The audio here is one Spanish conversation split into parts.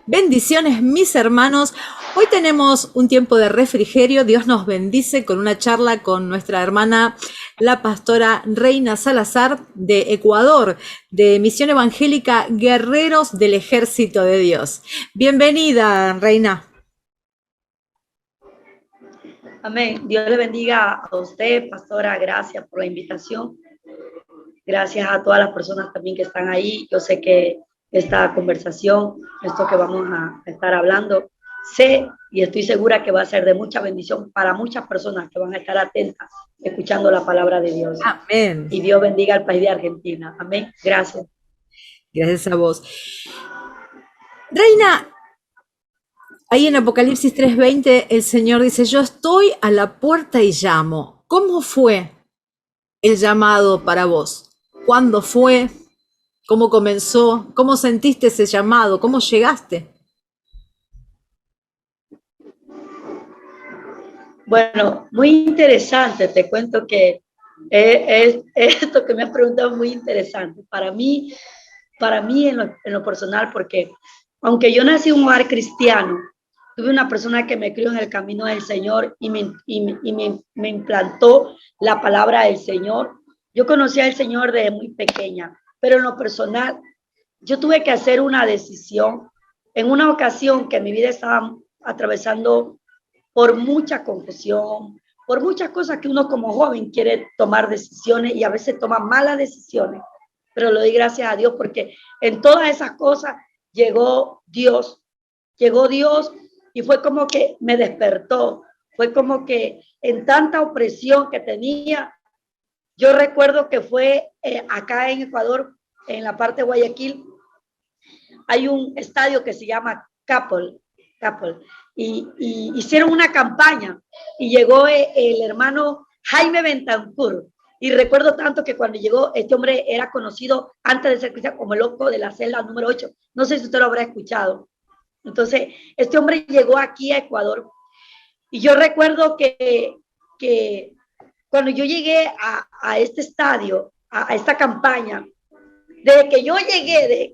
Bendiciones, mis hermanos. Hoy tenemos un tiempo de refrigerio. Dios nos bendice con una charla con nuestra hermana, la pastora Reina Salazar de Ecuador, de Misión Evangélica Guerreros del Ejército de Dios. Bienvenida, Reina. Amén. Dios le bendiga a usted, pastora. Gracias por la invitación. Gracias a todas las personas también que están ahí. Yo sé que esta conversación, esto que vamos a estar hablando, sé y estoy segura que va a ser de mucha bendición para muchas personas que van a estar atentas escuchando la palabra de Dios. Amén. Y Dios bendiga al país de Argentina. Amén. Gracias. Gracias a vos. Reina, ahí en Apocalipsis 3:20 el Señor dice, yo estoy a la puerta y llamo. ¿Cómo fue el llamado para vos? ¿Cuándo fue? ¿Cómo comenzó? ¿Cómo sentiste ese llamado? ¿Cómo llegaste? Bueno, muy interesante. Te cuento que esto que me has preguntado es muy interesante. Para mí en lo personal, porque aunque yo nací en un hogar cristiano, tuve una persona que me crió en el camino del Señor y me implantó la palabra del Señor. Yo conocí al Señor desde muy pequeña, pero en lo personal, yo tuve que hacer una decisión en una ocasión que mi vida estaba atravesando por mucha confusión, por muchas cosas que uno como joven quiere tomar decisiones y a veces toma malas decisiones, pero le doy gracias a Dios porque en todas esas cosas llegó Dios y fue como que me despertó, fue como que en tanta opresión que tenía, yo recuerdo que fue acá en Ecuador, en la parte de Guayaquil, hay un estadio que se llama Capol y hicieron una campaña y llegó el hermano Jaime Bentancur. Y recuerdo tanto que cuando llegó, este hombre era conocido antes de ser cristiano como el loco de la celda número 8. No sé si usted lo habrá escuchado. Entonces, este hombre llegó aquí a Ecuador y yo recuerdo que cuando yo llegué a este estadio, a esta campaña, desde que yo llegué,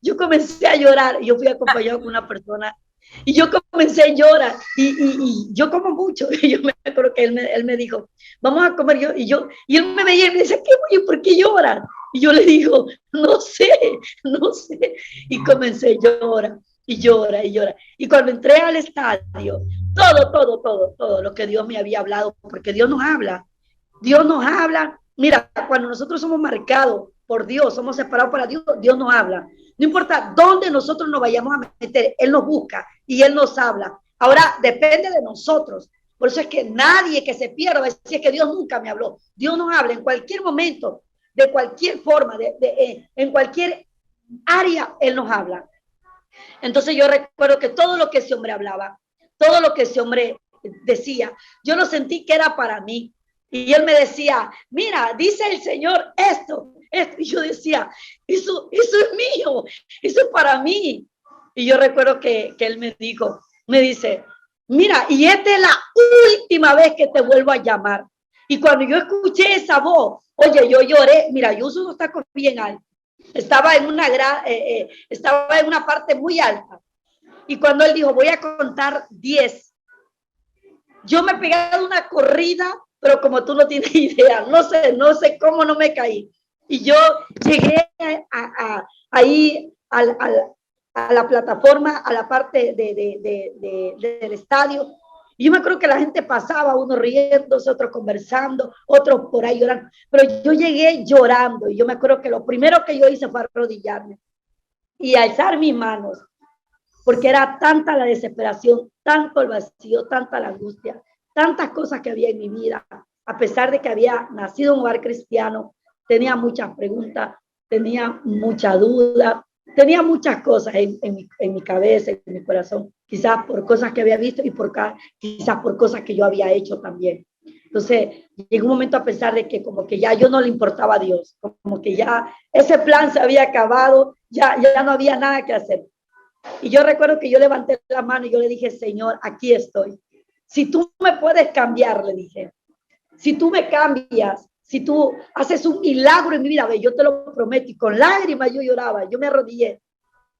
yo comencé a llorar. Yo fui acompañado con una persona y yo comencé a llorar y yo como mucho. Y yo me acuerdo que él me dijo, vamos a comer. Y él me veía y me decía, ¿por qué lloras? Y yo le digo, no sé, no sé. Y comencé a llorar y llora y llora. Y cuando entré al estadio, todo lo que Dios me había hablado, porque Dios nos habla. Dios nos habla. Mira, cuando nosotros somos marcados por Dios, somos separados para Dios, Dios nos habla. No importa dónde nosotros nos vayamos a meter, Él nos busca y Él nos habla. Ahora depende de nosotros. Por eso es que nadie que se pierda va a decir que Dios nunca me habló. Dios nos habla en cualquier momento, de cualquier forma, en cualquier área, Él nos habla. Entonces yo recuerdo que todo lo que ese hombre hablaba, todo lo que ese hombre decía, yo lo sentí que era para mí. Y él me decía, mira, dice el Señor esto. Y yo decía, eso es mío, eso es para mí. Y yo recuerdo que él me dice, mira, y esta es la última vez que te vuelvo a llamar. Y cuando yo escuché esa voz, oye, yo lloré, mira, yo uso unos tacos bien altos. Estaba en una parte muy alta. Y cuando él dijo, voy a contar 10, yo me pegué de una corrida, pero como tú no tienes idea, no sé cómo no me caí. Y yo llegué ahí a la plataforma, a la parte del estadio. Y yo me acuerdo que la gente pasaba, uno riéndose, otro conversando, otros por ahí llorando. Pero yo llegué llorando y yo me acuerdo que lo primero que yo hice fue arrodillarme y alzar mis manos, porque era tanta la desesperación, tanto el vacío, tanta la angustia, tantas cosas que había en mi vida. A pesar de que había nacido en un hogar cristiano, tenía muchas preguntas, tenía mucha duda, tenía muchas cosas en mi cabeza, en mi corazón, quizás por cosas que había visto y quizás por cosas que yo había hecho también. Entonces, llegó un momento a pensar de que como que ya yo no le importaba a Dios, como que ya ese plan se había acabado, ya no había nada que hacer. Y yo recuerdo que yo levanté la mano y yo le dije, Señor, aquí estoy. Si tú me puedes cambiar, le dije, si tú me cambias, si tú haces un milagro en mi vida, yo te lo prometo. Y con lágrimas yo lloraba, yo me arrodillé.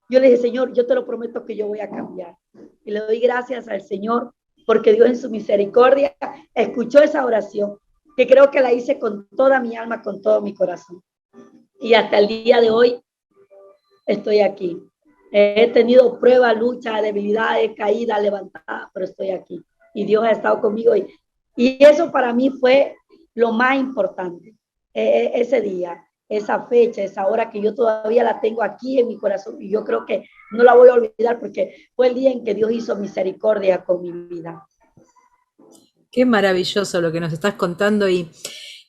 Yo le dije, Señor, yo te lo prometo que yo voy a cambiar. Y le doy gracias al Señor porque Dios en su misericordia escuchó esa oración, que creo que la hice con toda mi alma, con todo mi corazón. Y hasta el día de hoy estoy aquí. He tenido pruebas, luchas, debilidades, caídas, levantadas, pero estoy aquí. Y Dios ha estado conmigo. Y eso para mí fue lo más importante. Ese día, esa fecha, esa hora que yo todavía la tengo aquí en mi corazón. Y yo creo que no la voy a olvidar porque fue el día en que Dios hizo misericordia con mi vida. Qué maravilloso lo que nos estás contando y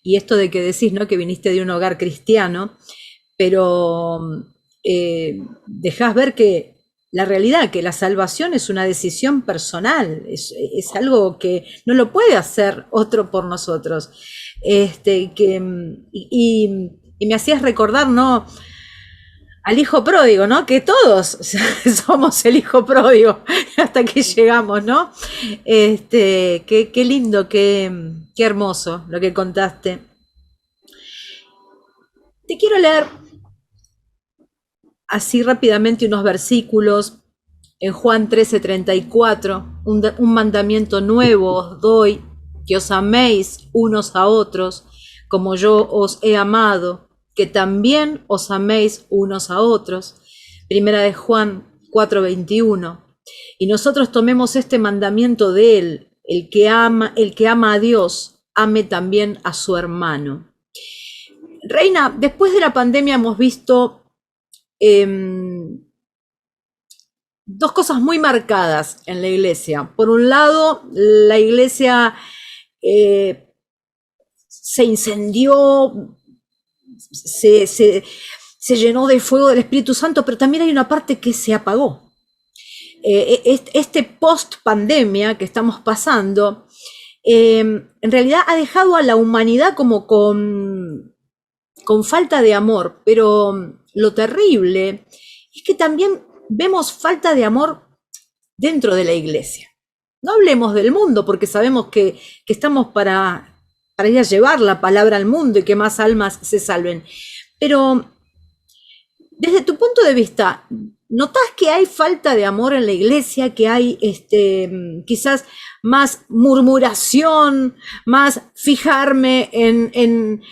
esto de que decís, ¿no? Que viniste de un hogar cristiano, pero dejás ver que la realidad, que la salvación es una decisión personal, es algo que no lo puede hacer otro por nosotros. Y me hacías recordar, ¿no? Al hijo pródigo, ¿no? Que todos somos el hijo pródigo hasta que llegamos, ¿no? Qué lindo, qué hermoso lo que contaste. Te quiero leer así rápidamente unos versículos en Juan 13:34, un mandamiento nuevo os doy, que os améis unos a otros, como yo os he amado, que también os améis unos a otros. Primera de Juan 4:21. Y nosotros tomemos este mandamiento de él, el que ama a Dios, ame también a su hermano. Reina, después de la pandemia hemos visto dos cosas muy marcadas en la iglesia. Por un lado, la iglesia se incendió, se llenó de fuego del Espíritu Santo, pero también hay una parte que se apagó. Este post-pandemia que estamos pasando, en realidad ha dejado a la humanidad como con falta de amor, pero lo terrible es que también vemos falta de amor dentro de la iglesia. No hablemos del mundo, porque sabemos que estamos para ir a llevar la palabra al mundo y que más almas se salven. Pero desde tu punto de vista, ¿notás que hay falta de amor en la iglesia, que hay quizás más murmuración, más fijarme en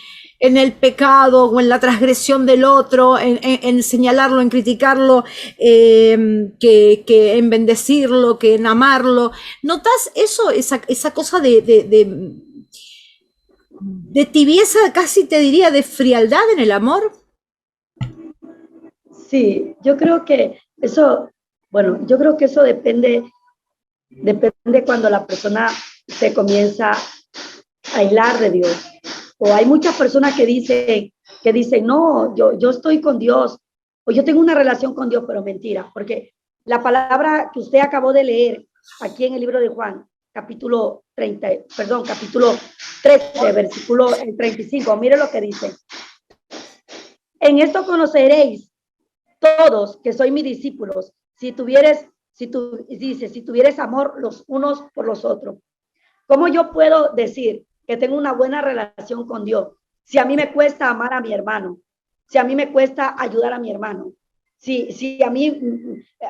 el pecado o en la transgresión del otro, en señalarlo, en criticarlo, que en bendecirlo, que en amarlo? ¿Notas eso, esa cosa de tibieza, casi te diría, de frialdad en el amor? Sí, yo creo que eso, bueno, yo creo que eso depende cuando la persona se comienza a aislar de Dios. O hay muchas personas que dicen, no, yo estoy con Dios, o yo tengo una relación con Dios, pero mentira, porque la palabra que usted acabó de leer aquí en el libro de Juan, capítulo 13, versículo 35, mire lo que dice. En esto conoceréis todos que sois mis discípulos, si tuvieres amor los unos por los otros. ¿Cómo yo puedo decir que tengo una buena relación con Dios si a mí me cuesta amar a mi hermano? Si a mí me cuesta ayudar a mi hermano. Si a mí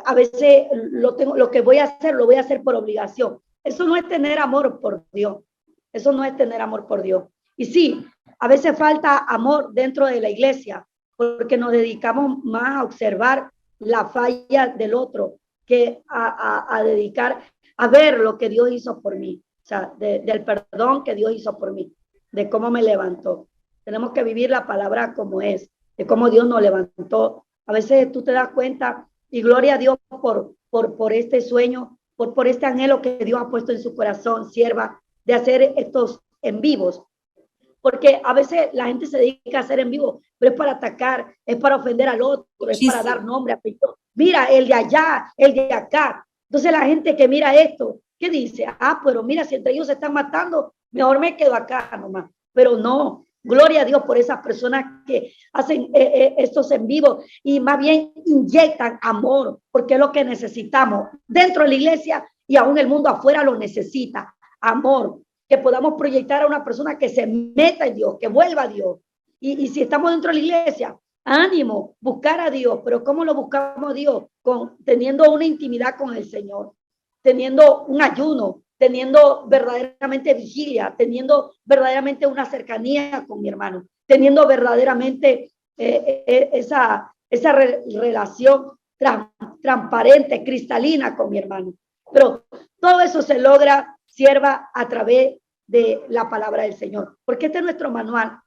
a veces lo que voy a hacer, lo voy a hacer por obligación. Eso no es tener amor por Dios. Eso no es tener amor por Dios. Y sí, a veces falta amor dentro de la iglesia, porque nos dedicamos más a observar la falla del otro que a dedicar a ver lo que Dios hizo por mí. O sea, del perdón que Dios hizo por mí, de cómo me levantó. Tenemos que vivir la palabra como es, de cómo Dios nos levantó. A veces tú te das cuenta, y gloria a Dios por este sueño, por este anhelo que Dios ha puesto en su corazón, sierva, de hacer estos en vivos. Porque a veces la gente se dedica a hacer en vivo, pero es para atacar, es para ofender al otro, es para dar nombre, apellido. Mira, el de allá, el de acá. Entonces la gente que mira esto, ¿qué dice? Pero mira, si entre ellos se están matando, mejor me quedo acá nomás. Pero no, gloria a Dios por esas personas que hacen estos en vivo y más bien inyectan amor, porque es lo que necesitamos dentro de la iglesia y aún el mundo afuera lo necesita, amor, que podamos proyectar a una persona que se meta en Dios, que vuelva a Dios. Y si estamos dentro de la iglesia, ánimo, buscar a Dios. Pero ¿cómo lo buscamos a Dios? Teniendo una intimidad con el Señor, teniendo un ayuno, teniendo verdaderamente vigilia, teniendo verdaderamente una cercanía con mi hermano, teniendo verdaderamente esa relación transparente, cristalina con mi hermano. Pero todo eso se logra, sierva, a través de la palabra del Señor, porque este es nuestro manual.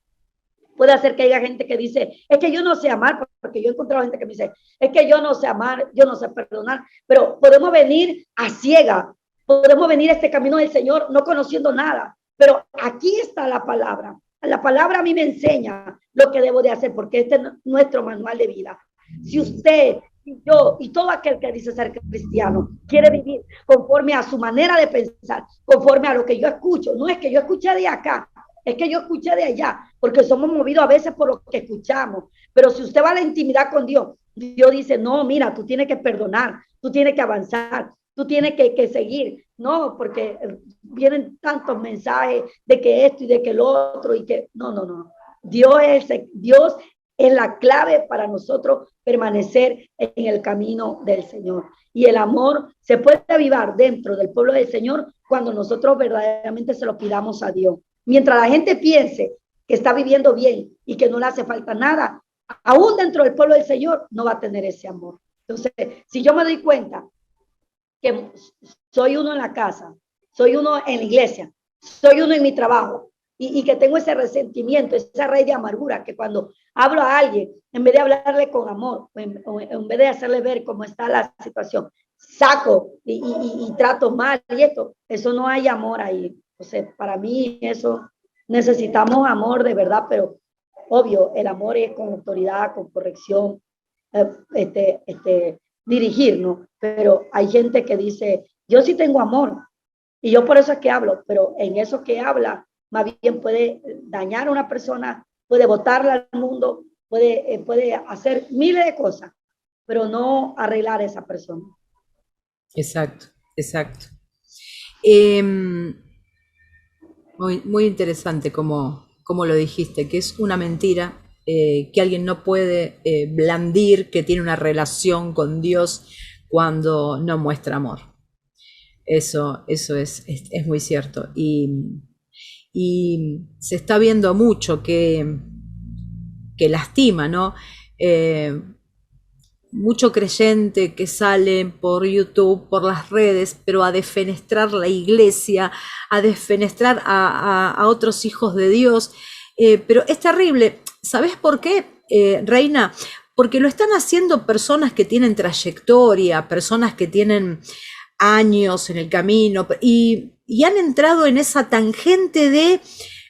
Puede hacer que haya gente que dice, es que yo no sé amar, porque yo he encontrado gente que me dice, es que yo no sé amar, yo no sé perdonar, pero podemos venir a ciega, podemos venir a este camino del Señor no conociendo nada, pero aquí está la palabra. La palabra a mí me enseña lo que debo de hacer, porque este es nuestro manual de vida. Si usted y yo y todo aquel que dice ser cristiano quiere vivir conforme a su manera de pensar, conforme a lo que yo escucho, no es que yo escuché de acá, es que yo escuché de allá, porque somos movidos a veces por lo que escuchamos. Pero si usted va a la intimidad con Dios, Dios dice, no, mira, tú tienes que perdonar, tú tienes que avanzar, tú tienes que seguir. No, porque vienen tantos mensajes de que esto y de que lo otro y que no. Dios es la clave para nosotros permanecer en el camino del Señor. Y el amor se puede avivar dentro del pueblo del Señor cuando nosotros verdaderamente se lo pidamos a Dios. Mientras la gente piense que está viviendo bien y que no le hace falta nada, aún dentro del pueblo del Señor no va a tener ese amor. Entonces, si yo me doy cuenta que soy uno en la casa, soy uno en la iglesia, soy uno en mi trabajo y que tengo ese resentimiento, esa raíz de amargura, que cuando hablo a alguien, en vez de hablarle con amor, en vez de hacerle ver cómo está la situación, saco y trato mal y eso no hay amor ahí. Entonces, para mí eso, necesitamos amor de verdad, pero obvio, el amor es con autoridad, con corrección, dirigirnos, pero hay gente que dice, yo sí tengo amor, y yo por eso es que hablo, pero en eso que habla, más bien puede dañar a una persona, puede botarla al mundo, puede hacer miles de cosas, pero no arreglar a esa persona. Exacto, exacto. Em, muy interesante como lo dijiste, que es una mentira, que alguien no puede blandir que tiene una relación con Dios cuando no muestra amor. Eso es muy cierto. Y se está viendo mucho que lastima, ¿no? Mucho creyente que sale por YouTube, por las redes, pero a defenestrar la iglesia, a defenestrar a otros hijos de Dios. Pero es terrible. ¿Sabes por qué, Reina? Porque lo están haciendo personas que tienen trayectoria, personas que tienen años en el camino y han entrado en esa tangente de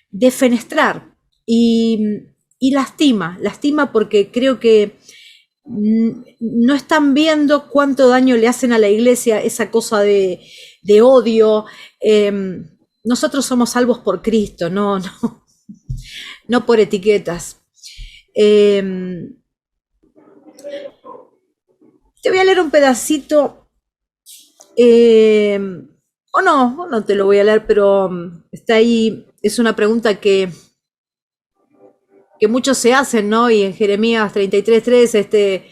defenestrar y lastima porque creo que no están viendo cuánto daño le hacen a la iglesia esa cosa de odio. Nosotros somos salvos por Cristo, no por etiquetas. Te voy a leer un pedacito, o no te lo voy a leer, pero está ahí, es una pregunta que muchos se hacen, ¿no? Y en Jeremías 33:3,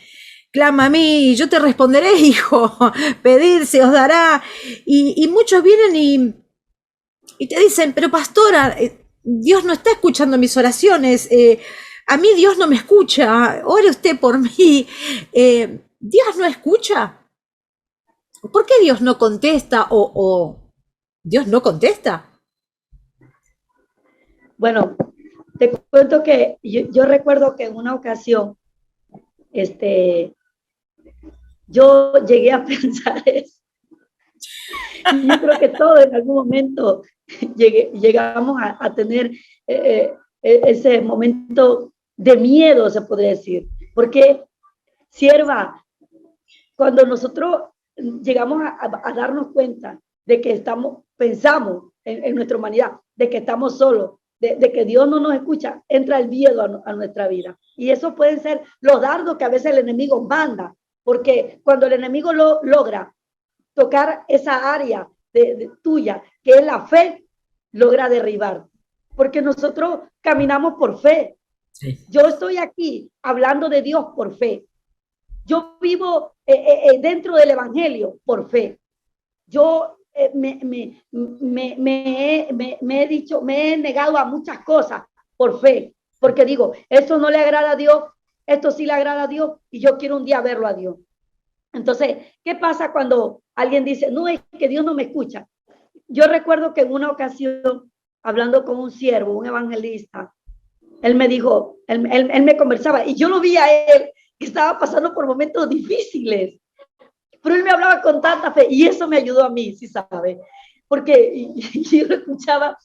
clama a mí y yo te responderé, hijo, pedir se os dará. Y muchos vienen y te dicen, pero pastora, Dios no está escuchando mis oraciones, a mí Dios no me escucha, ore usted por mí. ¿Dios no escucha? ¿Por qué Dios no contesta o Dios no contesta? Bueno, te cuento que yo recuerdo que en una ocasión, yo llegué a pensar eso. Y yo creo que todos en algún momento llegamos a tener ese momento de miedo, se podría decir. Porque, sierva, cuando nosotros llegamos a darnos cuenta de que pensamos en nuestra humanidad, de que estamos solos, de que Dios no nos escucha, entra el miedo a nuestra vida. Y eso pueden ser los dardos que a veces el enemigo manda, porque cuando el enemigo logra tocar esa área tuya, que es la fe, logra derribar. Porque nosotros caminamos por fe. Sí. Yo estoy aquí hablando de Dios por fe. Yo vivo dentro del evangelio por fe. Yo me he dicho, me he negado a muchas cosas por fe, porque digo, esto no le agrada a Dios, esto sí le agrada a Dios y yo quiero un día verlo a Dios. Entonces, ¿qué pasa cuando alguien dice, no, es que Dios no me escucha? Yo recuerdo que en una ocasión, hablando con un siervo, un evangelista, él me dijo, él me conversaba y yo lo vi a él que estaba pasando por momentos difíciles, pero él me hablaba con tanta fe y eso me ayudó a mí, ¿sí sabe? Porque yo lo escuchaba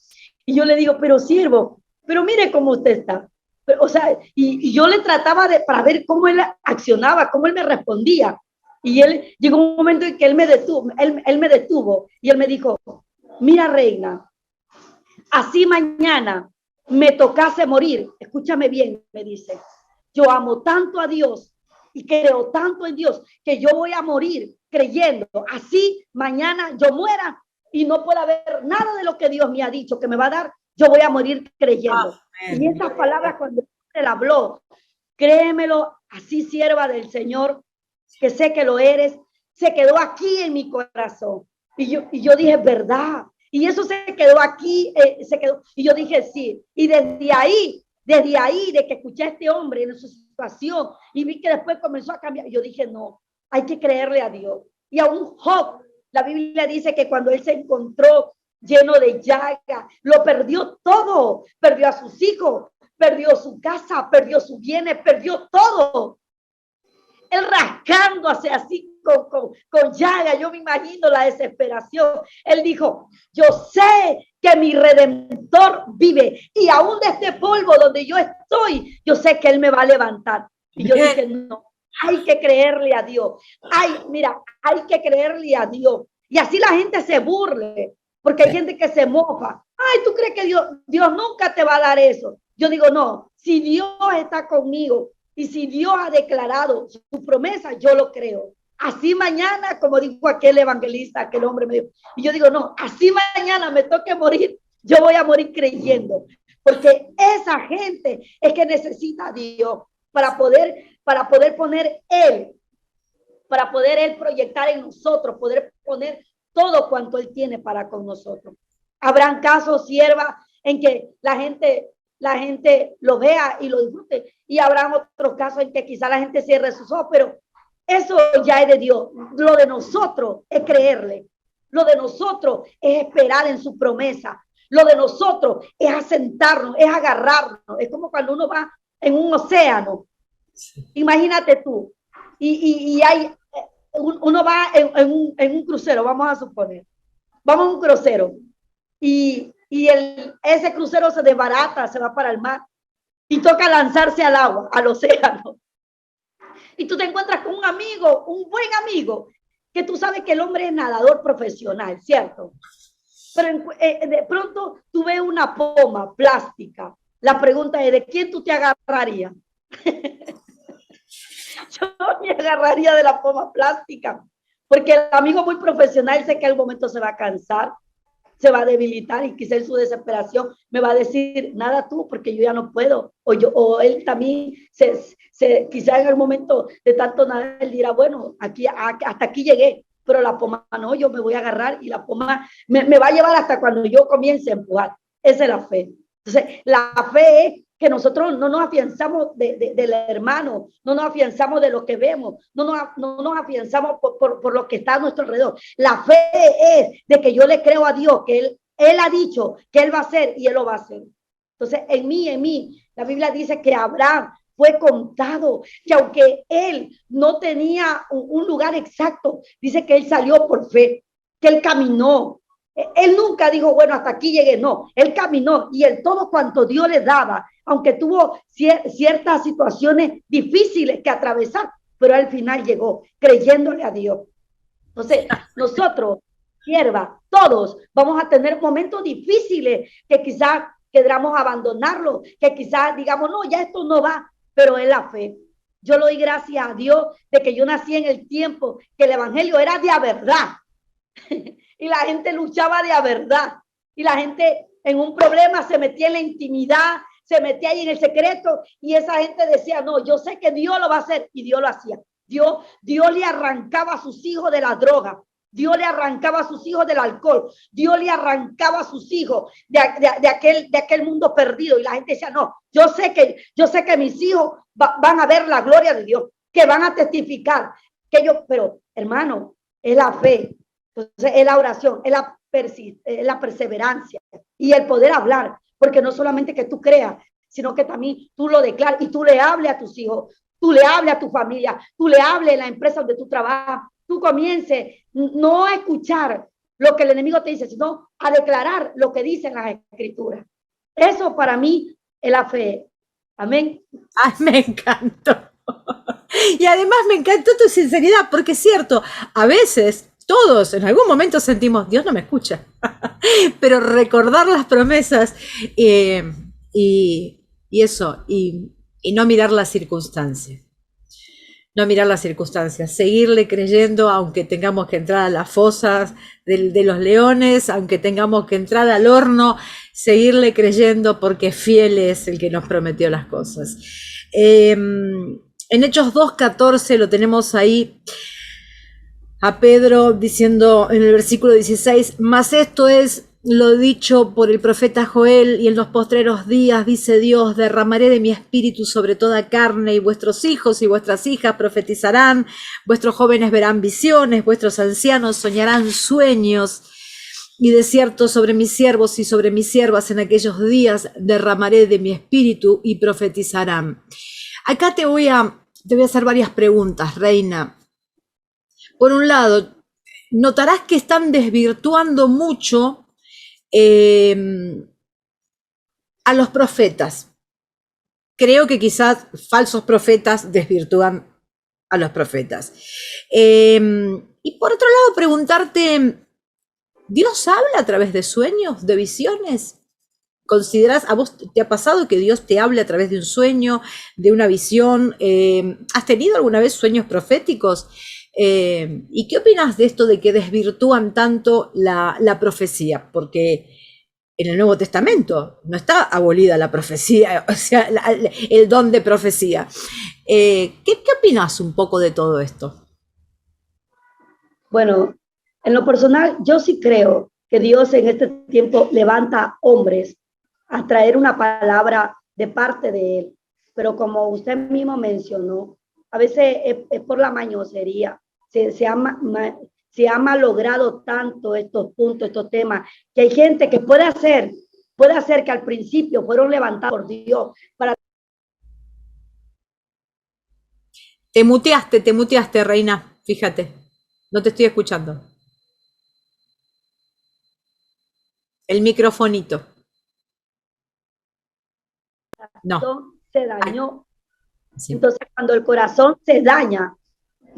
y yo le digo, pero siervo, pero mire cómo usted está. Pero, o sea, y yo le trataba para ver cómo él accionaba, cómo él me respondía. Y él llegó un momento en que él me detuvo y él me dijo, mira, reina, así mañana me tocase morir, escúchame bien, me dice, yo amo tanto a Dios y creo tanto en Dios que yo voy a morir creyendo, así mañana yo muera y no pueda ver nada de lo que Dios me ha dicho que me va a dar, yo voy a morir creyendo. Y esas palabras cuando él habló, créemelo, así sierva del Señor, que sé que lo eres, se quedó aquí en mi corazón. Y yo dije, verdad. Y eso se quedó aquí, se quedó. Y yo dije, sí. Y desde ahí, de que escuché a este hombre en su situación y vi que después comenzó a cambiar, yo dije, no, hay que creerle a Dios. Y a un Job, la Biblia dice que cuando él se encontró lleno de llaga, lo perdió todo, perdió a sus hijos, perdió su casa, perdió sus bienes, perdió todo. Él rascándose así con llaga, yo me imagino la desesperación. Él dijo, yo sé que mi Redentor vive y aún de este polvo donde yo estoy, yo sé que Él me va a levantar. Y yo dije, no, hay que creerle a Dios. Ay, mira, hay que creerle a Dios. Y así la gente se burle, porque hay gente que se mofa. Ay, ¿tú crees que Dios nunca te va a dar eso? Yo digo, no, si Dios está conmigo, y si Dios ha declarado su promesa, yo lo creo. Así mañana, como dijo aquel evangelista, aquel hombre me dijo, y yo digo, no, así mañana me toque morir, yo voy a morir creyendo, porque esa gente es que necesita a Dios para poder poner Él, para poder Él proyectar en nosotros, poder poner todo cuanto Él tiene para con nosotros. Habrán casos, sierva, en que la gente lo vea y lo disfrute. Y habrá otros casos en que quizá la gente cierre sus ojos, pero eso ya es de Dios. Lo de nosotros es creerle. Lo de nosotros es esperar en su promesa. Lo de nosotros es asentarnos, es agarrarnos. Es como cuando uno va en un océano. Imagínate tú. Y hay, uno va en un crucero, vamos a suponer. Vamos a un crucero. Y ese crucero se desbarata, se va para el mar y toca lanzarse al agua, al océano. Y tú te encuentras con un amigo, un buen amigo, que tú sabes que el hombre es nadador profesional, ¿cierto? Pero de pronto tú ves una poma plástica. La pregunta es, ¿de quién tú te agarrarías? Yo me agarraría de la poma plástica, porque el amigo muy profesional sé que al momento se va a cansar, se va a debilitar y quizá en su desesperación me va a decir, nada tú, porque yo ya no puedo. O él también, quizá en el momento de tanto nada, él dirá, bueno, hasta aquí llegué, pero la poma no, yo me voy a agarrar y la poma me va a llevar hasta cuando yo comience a empujar. Esa es la fe. Entonces, la fe es que nosotros no nos afianzamos del hermano, no nos afianzamos de lo que vemos, no nos afianzamos por lo que está a nuestro alrededor. La fe es de que yo le creo a Dios, que él ha dicho que Él va a hacer y Él lo va a hacer. Entonces, en mí, la Biblia dice que Abraham fue contado, que aunque él no tenía un lugar exacto, dice que él salió por fe, que él caminó. Él nunca dijo, bueno, hasta aquí llegué, no, él caminó y él todo cuanto Dios le daba, aunque tuvo ciertas situaciones difíciles que atravesar, pero al final llegó creyéndole a Dios. Entonces, nosotros, sierva, todos vamos a tener momentos difíciles que quizás queramos abandonarlo, que quizás digamos, no, ya esto no va, pero es la fe. Yo le doy gracias a Dios de que yo nací en el tiempo que el evangelio era de a verdad y la gente luchaba de a verdad y la gente en un problema se metía en la intimidad, se metía ahí en el secreto y esa gente decía, no, yo sé que Dios lo va a hacer, y Dios lo hacía. Dios le arrancaba a sus hijos de la droga. Dios le arrancaba a sus hijos del alcohol. Dios le arrancaba a sus hijos de aquel mundo perdido. Y la gente decía, no, yo sé que mis hijos van a ver la gloria de Dios, que van a testificar. Pero, hermano, es la fe. Entonces, es la oración, es la perseverancia y el poder hablar. Porque no solamente que tú creas, sino que también tú lo declaras y tú le hables a tus hijos, tú le hables a tu familia, tú le hables en la empresa donde tú trabajas, tú comiences no a escuchar lo que el enemigo te dice, sino a declarar lo que dicen las escrituras. Eso para mí es la fe. Amén. Ay, me encantó. Y además me encantó tu sinceridad, porque es cierto, a veces todos en algún momento sentimos, Dios no me escucha, pero recordar las promesas y eso, y no mirar las circunstancias. No mirar las circunstancias, seguirle creyendo aunque tengamos que entrar a las fosas de los leones, aunque tengamos que entrar al horno, seguirle creyendo porque fiel es el que nos prometió las cosas. En Hechos 2:14 lo tenemos ahí a Pedro diciendo en el versículo 16, mas esto es lo dicho por el profeta Joel, y en los postreros días, dice Dios, derramaré de mi espíritu sobre toda carne, y vuestros hijos y vuestras hijas profetizarán, vuestros jóvenes verán visiones, vuestros ancianos soñarán sueños, y de cierto sobre mis siervos y sobre mis siervas en aquellos días derramaré de mi espíritu y profetizarán. Acá te voy a hacer varias preguntas, Reina. Por un lado, notarás que están desvirtuando mucho a los profetas. Creo que quizás falsos profetas desvirtúan a los profetas. Y por otro lado, preguntarte, ¿Dios habla a través de sueños, de visiones? ¿Consideras, a vos te ha pasado que Dios te hable a través de un sueño, de una visión? ¿Has tenido alguna vez sueños proféticos? ¿Y qué opinas de esto de que desvirtúan tanto la profecía? Porque en el Nuevo Testamento no está abolida la profecía, o sea, el don de profecía. ¿Qué opinas un poco de todo esto? Bueno, en lo personal, yo sí creo que Dios en este tiempo levanta hombres a traer una palabra de parte de Él. Pero como usted mismo mencionó, a veces es por la mañosería. Se ha malogrado tanto estos puntos, estos temas, que hay gente que puede hacer que al principio fueron levantados por Dios para... Te muteaste, Reina, fíjate, no te estoy escuchando. El microfonito. No. Se dañó. Sí. Entonces, cuando el corazón se daña,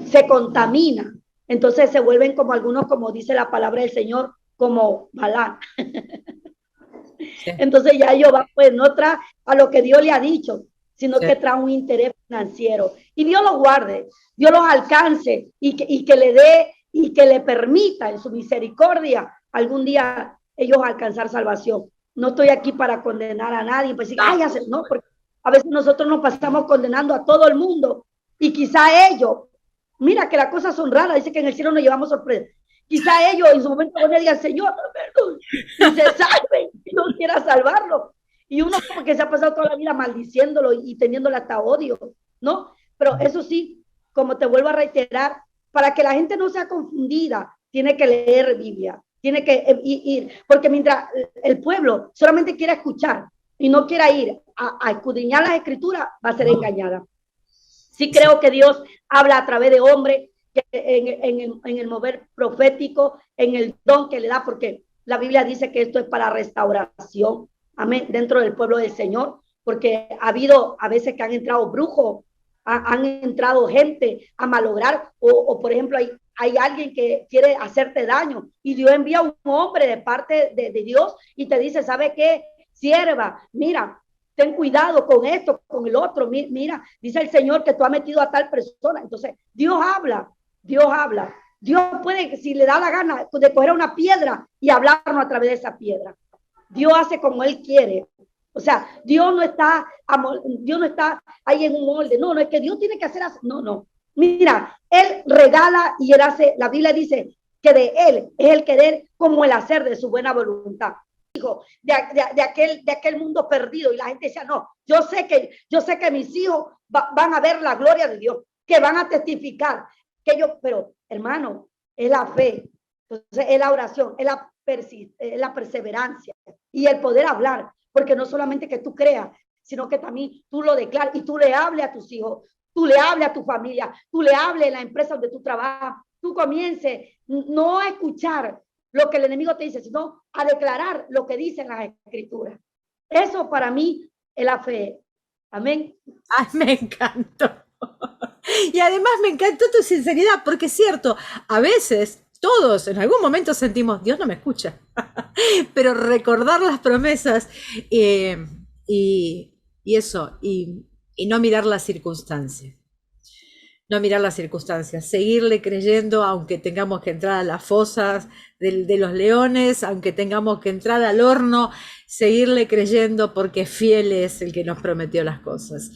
se contamina, entonces se vuelven como algunos, como dice la palabra del Señor, como Balán. Sí. Entonces ya ellos van, pues no trae a lo que Dios le ha dicho, sino sí, que trae un interés financiero. Y Dios los guarde, Dios los alcance y que le dé y que le permita en su misericordia algún día ellos alcanzar salvación. No estoy aquí para condenar a nadie, pues no, porque a veces nosotros nos pasamos condenando a todo el mundo y quizá ellos, mira que las cosas son raras, dice que en el cielo nos llevamos sorpresa. Quizá ellos en su momento van a decir, Señor, perdón, y se salven, y no quiera salvarlo. Y uno como que se ha pasado toda la vida maldiciéndolo y teniéndole hasta odio, ¿no? Pero eso sí, como te vuelvo a reiterar, para que la gente no sea confundida, tiene que leer Biblia, tiene que ir, porque mientras el pueblo solamente quiere escuchar y no quiera ir a escudriñar las escrituras, va a ser engañada. Sí creo que Dios habla a través de hombres, en el mover profético, en el don que le da, porque la Biblia dice que esto es para restauración, amén, dentro del pueblo del Señor, porque ha habido a veces que han entrado brujos, han entrado gente a malograr, o por ejemplo hay alguien que quiere hacerte daño y Dios envía un hombre de parte de Dios y te dice, ¿sabe qué? Sierva, mira, ten cuidado con esto, con el otro, mira, dice el Señor que tú has metido a tal persona. Entonces, Dios habla. Dios puede, si le da la gana, de coger una piedra y hablarnos a través de esa piedra. Dios hace como Él quiere. O sea, Dios no está ahí en un molde. No, no es que Dios tiene que hacer así. No, no. Mira, Él regala y Él hace. La Biblia dice que de Él es el querer como el hacer de su buena voluntad. De aquel mundo perdido, y la gente decía, no, yo sé que mis hijos van a ver la gloria de Dios, que van a testificar, pero hermano, es la fe, entonces es la oración, es la perseverancia y el poder hablar, porque no solamente que tú creas, sino que también tú lo declares y tú le hables a tus hijos, tú le hables a tu familia, tú le hables en la empresa donde tú trabajas, tú comiences no a escuchar lo que el enemigo te dice, sino a declarar lo que dicen las escrituras. Eso para mí es la fe. Amén. Ay, me encantó. Y además me encantó tu sinceridad, porque es cierto, a veces todos en algún momento sentimos, Dios no me escucha, pero recordar las promesas y eso, y no mirar las circunstancias. No mirar las circunstancias, seguirle creyendo aunque tengamos que entrar a las fosas de los leones, aunque tengamos que entrar al horno, seguirle creyendo porque fiel es el que nos prometió las cosas.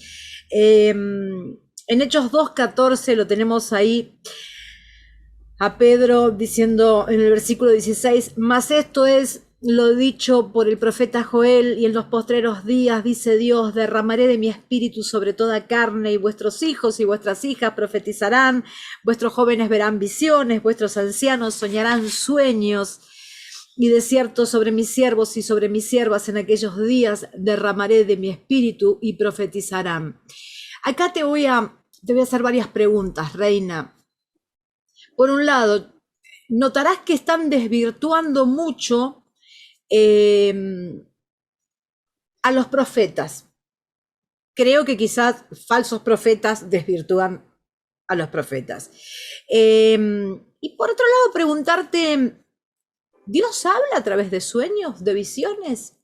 En Hechos 2:14 lo tenemos ahí a Pedro diciendo en el versículo 16, mas esto es lo dicho por el profeta Joel, y en los postreros días, dice Dios, derramaré de mi espíritu sobre toda carne, y vuestros hijos y vuestras hijas profetizarán, vuestros jóvenes verán visiones, vuestros ancianos soñarán sueños, y de cierto sobre mis siervos y sobre mis siervas en aquellos días derramaré de mi espíritu y profetizarán. Acá te voy a hacer varias preguntas, Reina. Por un lado, notarás que están desvirtuando mucho a los profetas. Creo que quizás falsos profetas desvirtúan a los profetas. Y por otro lado, preguntarte, ¿Dios habla a través de sueños, de visiones?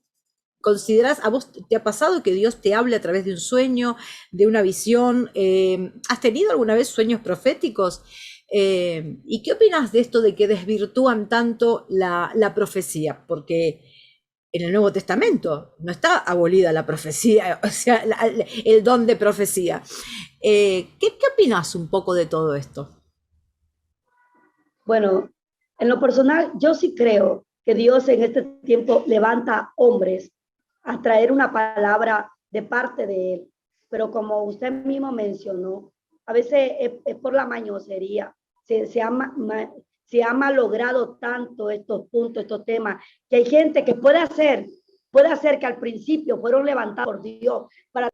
¿Consideras, a vos te ha pasado que Dios te hable a través de un sueño, de una visión? ¿Has tenido alguna vez sueños proféticos? ¿Y qué opinas de esto de que desvirtúan tanto la profecía? Porque en el Nuevo Testamento no está abolida la profecía, o sea, el don de profecía. ¿Qué opinas un poco de todo esto? Bueno, en lo personal, yo sí creo que Dios en este tiempo levanta hombres a traer una palabra de parte de Él. Pero como usted mismo mencionó, a veces es por la mañosería. Se ha malogrado tanto estos puntos, estos temas, que hay gente que puede hacer que al principio fueron levantados por Dios para...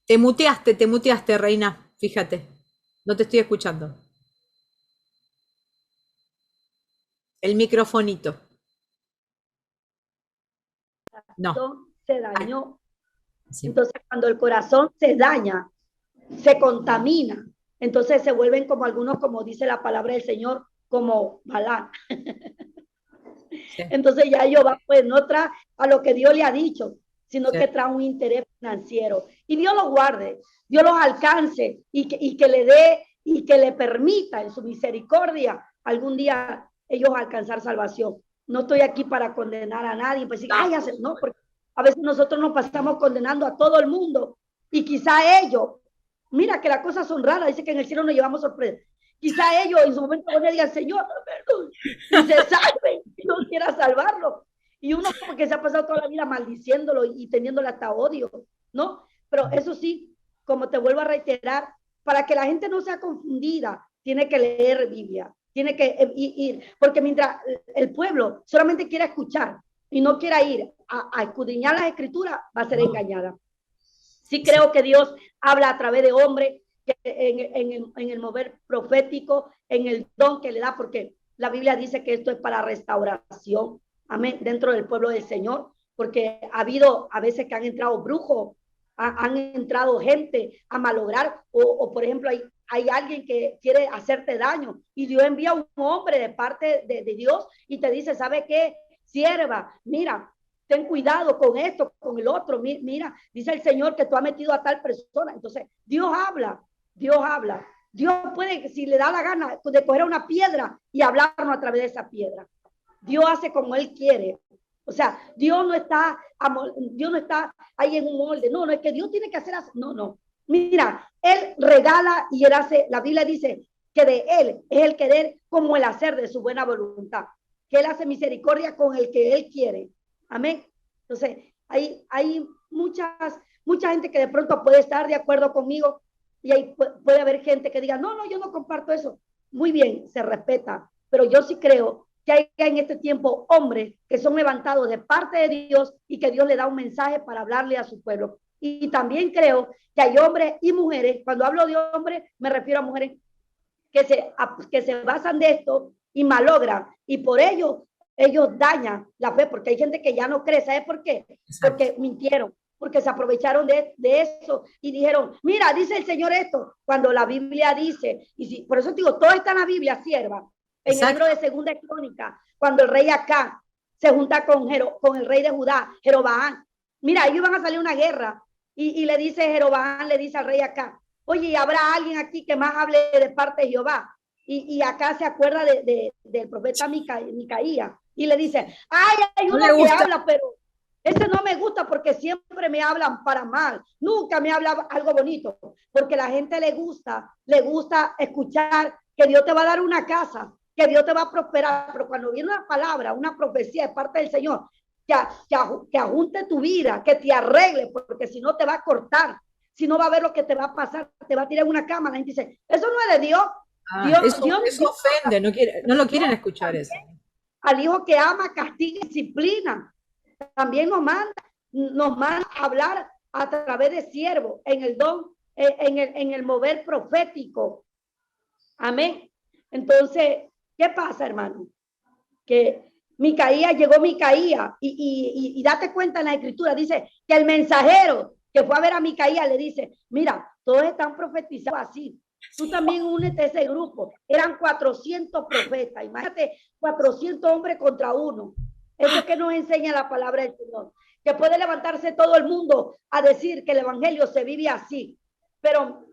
Te muteaste, Reina, fíjate, no te estoy escuchando. El microfonito. No. Se dañó. Sí. Entonces, cuando el corazón se daña, se contamina, entonces se vuelven como algunos, como dice la palabra del Señor, como Balán. Sí. Entonces ya ellos van, pues no trae a lo que Dios le ha dicho, sino sí, que trae un interés financiero. Y Dios los guarde, Dios los alcance y que le dé y que le permita en su misericordia algún día ellos alcanzar salvación. No estoy aquí para condenar a nadie, pues no, porque a veces nosotros nos pasamos condenando a todo el mundo y quizá ellos, mira que las cosas son raras, dice que en el cielo nos llevamos sorpresa. Quizá ellos en su momento van a decir, Señor, perdón, y se salven, y no quiera salvarlo. Y uno porque se ha pasado toda la vida maldiciéndolo y teniéndole hasta odio, ¿no? Pero eso sí, como te vuelvo a reiterar, para que la gente no sea confundida, tiene que leer Biblia, tiene que ir, porque mientras el pueblo solamente quiera escuchar y no quiera ir a escudriñar las escrituras, va a ser engañada. Sí creo que Dios habla a través de hombres, en el mover profético, en el don que le da, porque la Biblia dice que esto es para restauración, amén, dentro del pueblo del Señor, porque ha habido a veces que han entrado brujos, han entrado gente a malograr, o por ejemplo hay alguien que quiere hacerte daño y Dios envía un hombre de parte de Dios y te dice, ¿sabe qué? Sierva, mira, ten cuidado con esto, con el otro, mira, dice el Señor que tú has metido a tal persona. Entonces Dios habla. Dios puede, si le da la gana, de coger una piedra y hablarnos a través de esa piedra. Dios hace como Él quiere. O sea, Dios no está ahí en un molde. No, no es que Dios tiene que hacer así. No, no. Mira, Él regala y Él hace, la Biblia dice que de Él es el querer como el hacer de su buena voluntad. Que Él hace misericordia con el que Él quiere. Amén. Entonces, hay mucha gente que de pronto puede estar de acuerdo conmigo y ahí puede haber gente que diga, no, no, yo no comparto eso. Muy bien, se respeta, pero yo sí creo que hay en este tiempo hombres que son levantados de parte de Dios y que Dios le da un mensaje para hablarle a su pueblo. Y también creo que hay hombres y mujeres, cuando hablo de hombres me refiero a mujeres que se basan de esto y malogran, y por ello ellos dañan la fe, porque hay gente que ya no cree. ¿Sabes por qué? Exacto. Porque mintieron, porque se aprovecharon de eso y dijeron, mira, dice el Señor esto, cuando la Biblia dice, y si, por eso digo, todo está en la Biblia, sierva, en el libro de Segunda Crónica, cuando el rey Acá se junta con el rey de Judá, Jeroboam. Mira, ellos van a salir una guerra y le dice Jeroboam, le dice al rey Acá, oye, ¿habrá alguien aquí que más hable de parte de Jehová? Y acá se acuerda del profeta Micaías y le dice, ay, hay uno que habla, pero ese no me gusta porque siempre me hablan para mal, nunca me habla algo bonito, porque a la gente le gusta escuchar que Dios te va a dar una casa, que Dios te va a prosperar, pero cuando viene una palabra, una profecía de parte del Señor, que ajunte tu vida, que te arregle, porque si no te va a cortar, si no va a ver lo que te va a pasar, te va a tirar en una cama. La gente dice, eso no es de Dios. Eso ofende, no lo quieren escuchar eso. Al hijo que ama, castiga y disciplina. También nos manda a hablar a través de siervos, en el don, en el mover profético. Amén. Entonces, ¿qué pasa, hermano? Que llegó Micaías y date cuenta en la escritura, dice que el mensajero que fue a ver a Micaías le dice, mira, todos están profetizados así, tú también únete a ese grupo. Eran 400 profetas, imagínate, 400 hombres contra uno. Eso es que nos enseña la palabra del Señor, que puede levantarse todo el mundo a decir que el evangelio se vive así, pero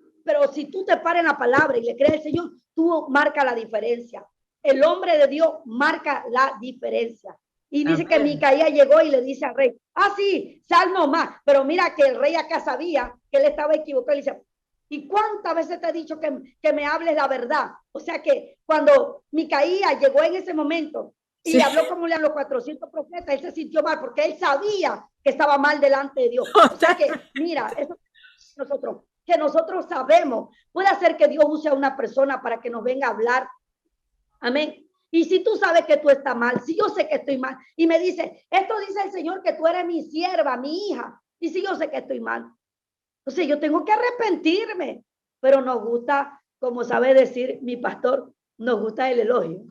si tú te paras en la palabra y le crees al Señor, tú marcas la diferencia. El hombre de Dios marca la diferencia. Y dice que Micaías llegó y le dice al rey, sí, sal nomás. Pero mira que el rey acá sabía que él estaba equivocado. Y dice, ¿y cuántas veces te he dicho que me hables la verdad? O sea que cuando Micaías llegó en ese momento y le habló como le habló 400 profetas, él se sintió mal porque él sabía que estaba mal delante de Dios. O sea que, mira, eso nosotros sabemos, puede hacer que Dios use a una persona para que nos venga a hablar. Amén. Y si tú sabes que tú estás mal, si yo sé que estoy mal, y me dice, esto dice el Señor, que tú eres mi sierva, mi hija, y si yo sé que estoy mal, entonces yo tengo que arrepentirme. Pero nos gusta, como sabe decir mi pastor, nos gusta el elogio.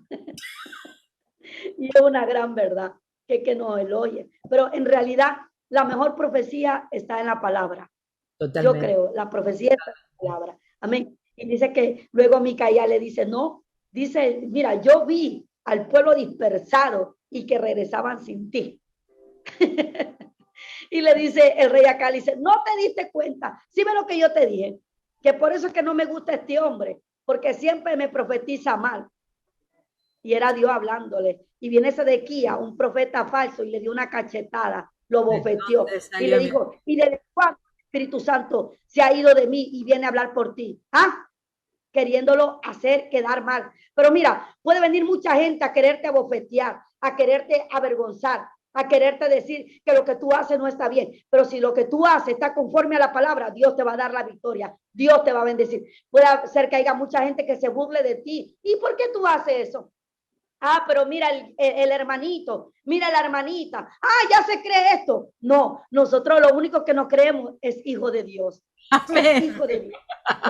Y es una gran verdad que nos elogie. Pero en realidad, la mejor profecía está en la palabra. Totalmente. Yo creo, la profecía está en la palabra. Amén. Y dice que luego Micaías le dice, no, dice, mira, yo vi al pueblo dispersado y que regresaban sin ti. Y le dice el rey acá, le dice, no te diste cuenta, sí ve lo que yo te dije, que por eso es que no me gusta este hombre, porque siempre me profetiza mal. Y era Dios hablándole. Y viene Sedequías, un profeta falso, y le dio una cachetada, lo bofeteó. Y le dijo, ¿y desde cuándo el Espíritu Santo se ha ido de mí y viene a hablar por ti? Queriéndolo hacer quedar mal. Pero mira, puede venir mucha gente a quererte bofetear, a quererte avergonzar, a quererte decir que lo que tú haces no está bien. Pero si lo que tú haces está conforme a la palabra, Dios te va a dar la victoria. Dios te va a bendecir. Puede ser que haya mucha gente que se burle de ti. ¿Y por qué tú haces eso? Pero mira el hermanito, mira la hermanita. Ya se cree esto. No, nosotros lo único que nos creemos es hijo de Dios. Es hijo de Dios.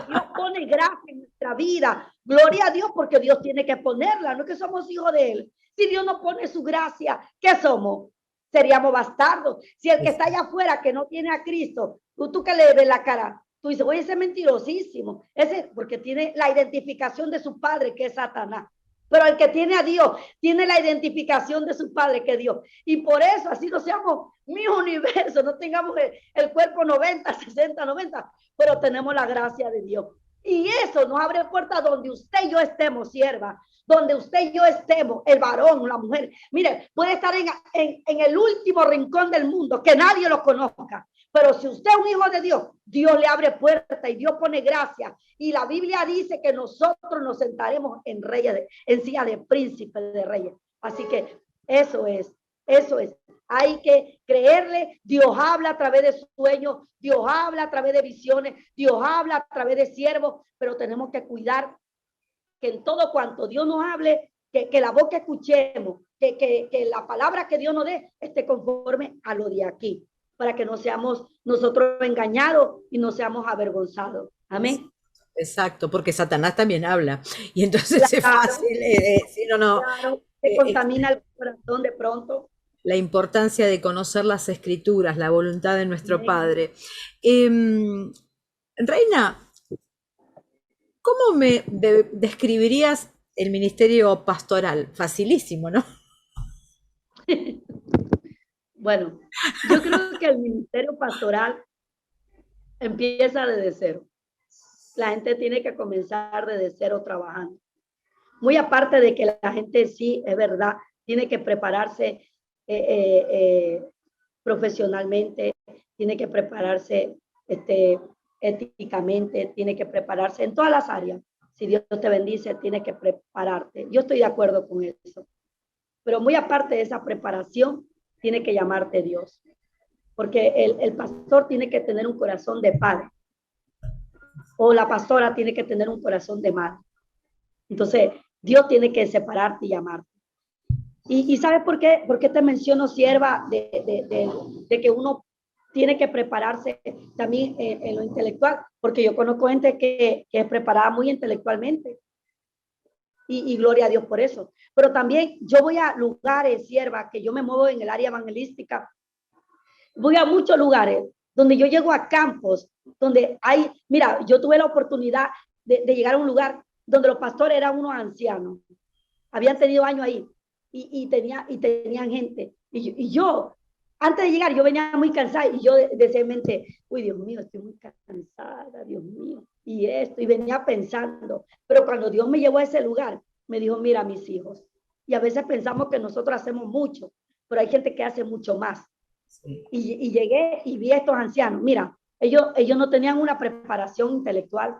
Dios pone gracia en nuestra vida. Gloria a Dios, porque Dios tiene que ponerla. No es que somos hijos de Él. Si Dios no pone su gracia, ¿qué somos? Seríamos bastardos. Si el que está allá afuera, que no tiene a Cristo, tú que le ves la cara, tú dices, oye, ese es mentirosísimo. Ese, porque tiene la identificación de su padre, que es Satanás. Pero el que tiene a Dios, tiene la identificación de su padre, que es Dios. Y por eso, así no seamos mi universo, no tengamos el cuerpo 90, 60, 90, pero tenemos la gracia de Dios. Y eso nos abre puertas donde usted y yo estemos, sierva, donde usted y yo estemos, el varón, la mujer. Mire, puede estar en el último rincón del mundo, que nadie lo conozca. Pero si usted es un hijo de Dios, Dios le abre puertas y Dios pone gracia. Y la Biblia dice que nosotros nos sentaremos en reyes, en silla de príncipes de reyes. Así que eso es, eso es. Hay que creerle. Dios habla a través de sueños, Dios habla a través de visiones, Dios habla a través de siervos, pero tenemos que cuidar que en todo cuanto Dios nos hable, que la voz que escuchemos, que la palabra que Dios nos dé esté conforme a lo de aquí, para que no seamos nosotros engañados y no seamos avergonzados. Amén. Exacto, porque Satanás también habla. Y entonces es Claro, fácil, si no, no, claro, se contamina el corazón de pronto. la importancia de conocer las escrituras, la voluntad de nuestro Amén. Padre. Reina, ¿cómo me describirías el ministerio pastoral? Facilísimo, ¿no? Bueno, yo creo que el ministerio pastoral empieza desde cero. La gente tiene que comenzar desde cero trabajando. Muy aparte de que la gente sí, es verdad, tiene que prepararse profesionalmente, tiene que prepararse éticamente, tiene que prepararse en todas las áreas. Si Dios te bendice, tiene que prepararte. Yo estoy de acuerdo con eso. Pero muy aparte de esa preparación, tiene que llamarte Dios. Porque el pastor tiene que tener un corazón de padre. O la pastora tiene que tener un corazón de madre. Entonces, Dios tiene que separarte y llamarte. ¿Y sabes por qué? ¿Por qué te menciono, sierva, de que uno tiene que prepararse también en lo intelectual? Porque yo conozco gente que es preparada muy intelectualmente. Y gloria a Dios por eso. Pero también yo voy a lugares, sierva, que yo me muevo en el área evangelística. Voy a muchos lugares donde yo llego a campos, donde hay, mira, yo tuve la oportunidad de llegar a un lugar donde los pastores eran unos ancianos. Habían tenido años ahí y tenían gente. Y yo, antes de llegar, yo venía muy cansada y yo decía en mente, uy, Dios mío, estoy muy cansada, Dios mío, y esto, y venía pensando. Pero cuando Dios me llevó a ese lugar, me dijo, mira, mis hijos. Y a veces pensamos que nosotros hacemos mucho, pero hay gente que hace mucho más. Sí. Y llegué y vi a estos ancianos. Mira, ellos no tenían una preparación intelectual,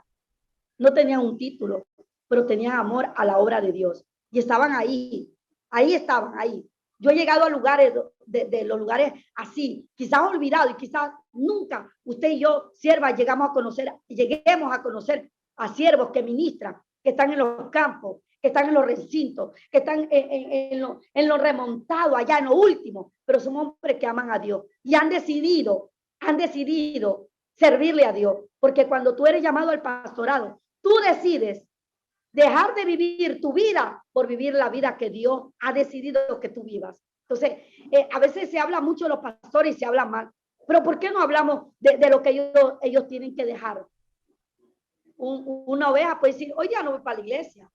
no tenían un título, pero tenían amor a la obra de Dios. Y estaban ahí estaban, ahí. Yo he llegado a lugares, de los lugares así, quizás olvidado y quizás nunca usted y yo, siervas, lleguemos a conocer a siervos que ministran, que están en los campos, que están en los recintos, que están en lo remontado, allá en lo último, pero son hombres que aman a Dios y han decidido servirle a Dios, porque cuando tú eres llamado al pastorado, tú decides dejar de vivir tu vida por vivir la vida que Dios ha decidido que tú vivas. Entonces, a veces se habla mucho de los pastores y se habla mal, pero ¿por qué no hablamos de lo que ellos tienen que dejar? Una oveja puede decir, hoy día no voy para la iglesia,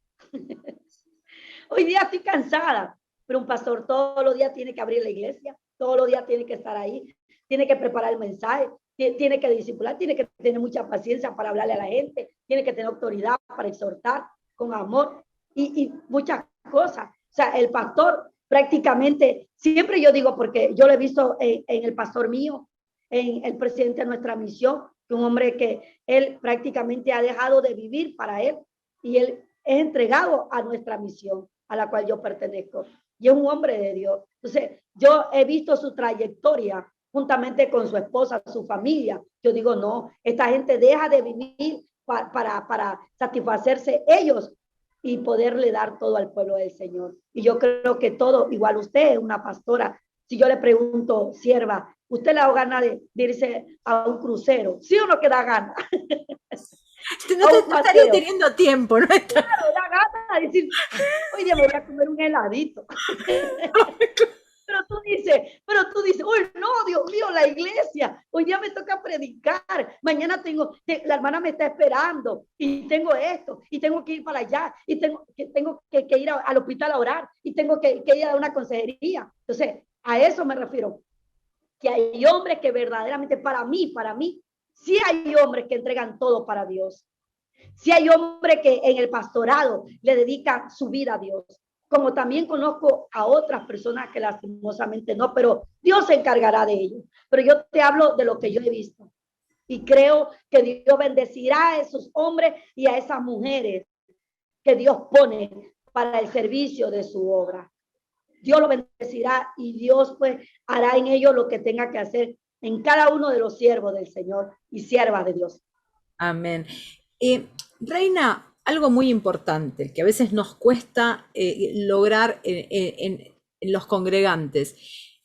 hoy día estoy cansada, pero un pastor todos los días tiene que abrir la iglesia, todos los días tiene que estar ahí, tiene que preparar el mensaje, tiene que discipular, tiene que tener mucha paciencia para hablarle a la gente, tiene que tener autoridad para exhortar con amor y muchas cosas. O sea, el pastor prácticamente, siempre yo digo, porque yo lo he visto en el pastor mío, en el presidente de nuestra misión, un hombre que él prácticamente ha dejado de vivir para él y él es entregado a nuestra misión a la cual yo pertenezco. Y es un hombre de Dios. Entonces, yo he visto su trayectoria juntamente con su esposa, su familia. Yo digo, no, esta gente deja de vivir para satisfacerse ellos y poderle dar todo al pueblo del Señor. Y yo creo que todo, igual usted es una pastora, si yo le pregunto, sierva, ¿usted le da ganas de irse a un crucero? ¿Sí o no que da ganas? No, no estaría teniendo tiempo, ¿no? Claro, da ganas de decir, hoy día me voy a comer un heladito. Pero tú dices, uy, no, Dios mío, la iglesia, hoy día me toca predicar, mañana la hermana me está esperando y tengo esto, y tengo que ir para allá, y tengo que ir al hospital a orar, y tengo que ir a una consejería. Entonces, a eso me refiero, que hay hombres que verdaderamente para mí, sí hay hombres que entregan todo para Dios. Si hay hombres que en el pastorado le dedican su vida a Dios, como también conozco a otras personas que lastimosamente no, pero Dios se encargará de ello. Pero yo te hablo de lo que yo he visto. Y creo que Dios bendecirá a esos hombres y a esas mujeres que Dios pone para el servicio de su obra. Dios lo bendecirá y Dios pues hará en ellos lo que tenga que hacer en cada uno de los siervos del Señor y siervas de Dios. Amén. Reina, algo muy importante que a veces nos cuesta lograr en los congregantes,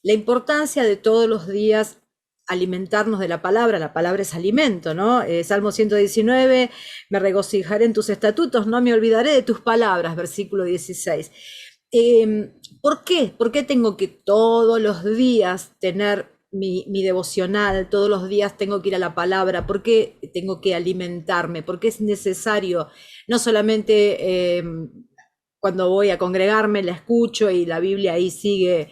la importancia de todos los días alimentarnos de la palabra es alimento, ¿no? Salmo 119, me regocijaré en tus estatutos, no me olvidaré de tus palabras, versículo 16. ¿Por qué? ¿Por qué tengo que todos los días tener mi devocional, todos los días tengo que ir a la palabra? ¿Por qué tengo que alimentarme? ¿Por qué es necesario? No solamente cuando voy a congregarme la escucho y la Biblia ahí sigue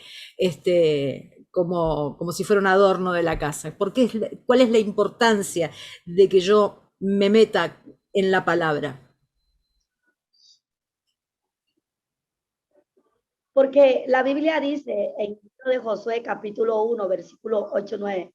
como si fuera un adorno de la casa. ¿Cuál es la importancia de que yo me meta en la palabra? Porque la Biblia dice en el libro de Josué, capítulo 1, versículo 8, 9,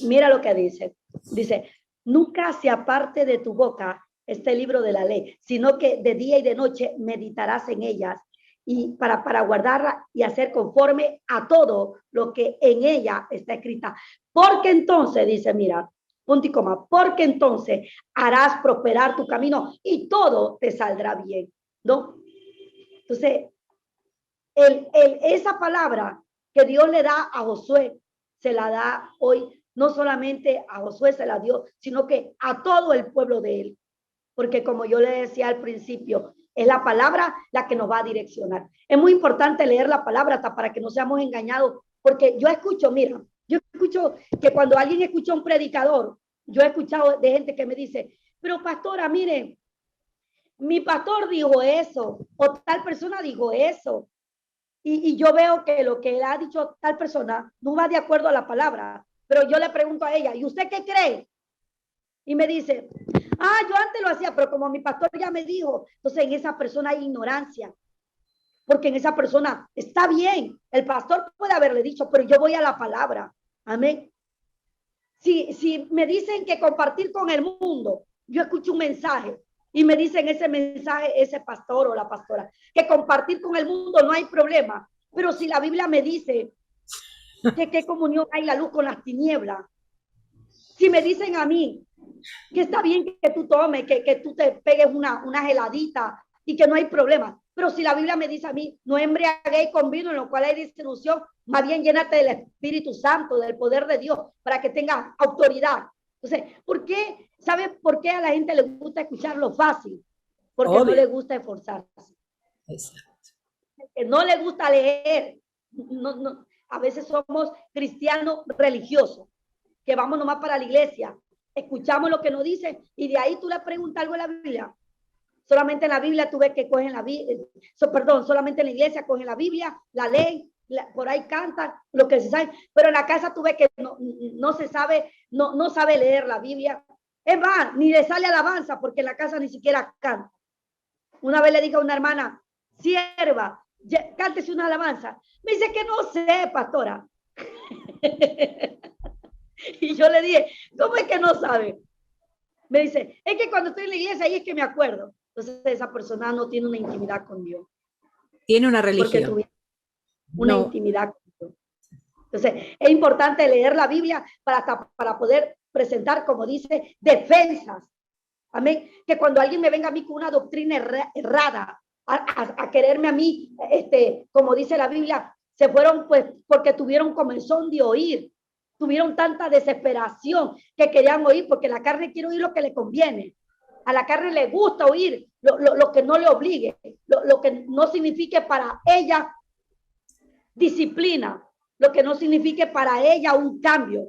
mira lo que dice. Dice, nunca se aparte de tu boca este libro de la ley, sino que de día y de noche meditarás en ellas y para guardarla y hacer conforme a todo lo que en ella está escrita. Porque entonces, dice, mira, punto y coma, porque entonces harás prosperar tu camino y todo te saldrá bien, ¿no? Entonces, esa palabra que Dios le da a Josué, se la da hoy, no solamente a Josué se la dio, sino que a todo el pueblo de él. Porque como yo le decía al principio, es la palabra la que nos va a direccionar. Es muy importante leer la palabra hasta para que no seamos engañados, porque yo escucho, mira, yo escucho que cuando alguien escucha a un predicador, yo he escuchado de gente que me dice, pero pastora, mire, mi pastor dijo eso, o tal persona dijo eso, y yo veo que lo que ha dicho tal persona no va de acuerdo a la palabra, pero yo le pregunto a ella, ¿y usted qué cree? Y me dice, yo antes lo hacía, pero como mi pastor ya me dijo, entonces en esa persona hay ignorancia, porque en esa persona está bien, el pastor puede haberle dicho, pero yo voy a la palabra, amén. Si me dicen que compartir con el mundo, yo escucho un mensaje y me dicen ese mensaje, ese pastor o la pastora, que compartir con el mundo no hay problema. Pero si la Biblia me dice que qué comunión hay la luz con las tinieblas, si me dicen a mí que está bien que tú tomes, que tú te pegues una geladita y que no hay problema, pero si la Biblia me dice a mí, no embriaguéis con vino en lo cual hay distribución, más bien llénate del Espíritu Santo, del poder de Dios, para que tengas autoridad. Entonces, ¿por qué? ¿Sabes por qué a la gente le gusta escuchar lo fácil? Porque Obvio. no le gusta esforzarse. Exacto. Que no le gusta leer. No, a veces somos cristianos religiosos, que vamos nomás para la iglesia, escuchamos lo que nos dicen y de ahí tú le preguntas algo en la Biblia. Solamente en la Biblia tú ves que cogen la Biblia, solamente en la iglesia cogen la Biblia, la leen, por ahí cantan lo que se sabe, pero en la casa tú ves que no se sabe, no sabe leer la Biblia. Es más, ni le sale alabanza porque en la casa ni siquiera canta. Una vez le dije a una hermana, sierva, cántese una alabanza. Me dice que no sé, pastora. Y yo le dije, ¿cómo es que no sabe? Me dice, es que cuando estoy en la iglesia ahí es que me acuerdo. Entonces esa persona no tiene una intimidad con Dios. Tiene una religión. Porque tuvieron una intimidad con Dios. Entonces es importante leer la Biblia para poder presentar, como dice, defensas. Amén. Que cuando alguien me venga a mí con una doctrina errada, a quererme a mí, como dice la Biblia, se fueron pues porque tuvieron comezón de oír, tuvieron tanta desesperación que querían oír, porque la carne quiere oír lo que le conviene. A la carne le gusta oír lo que no le obligue, lo que no signifique para ella disciplina, lo que no signifique para ella un cambio,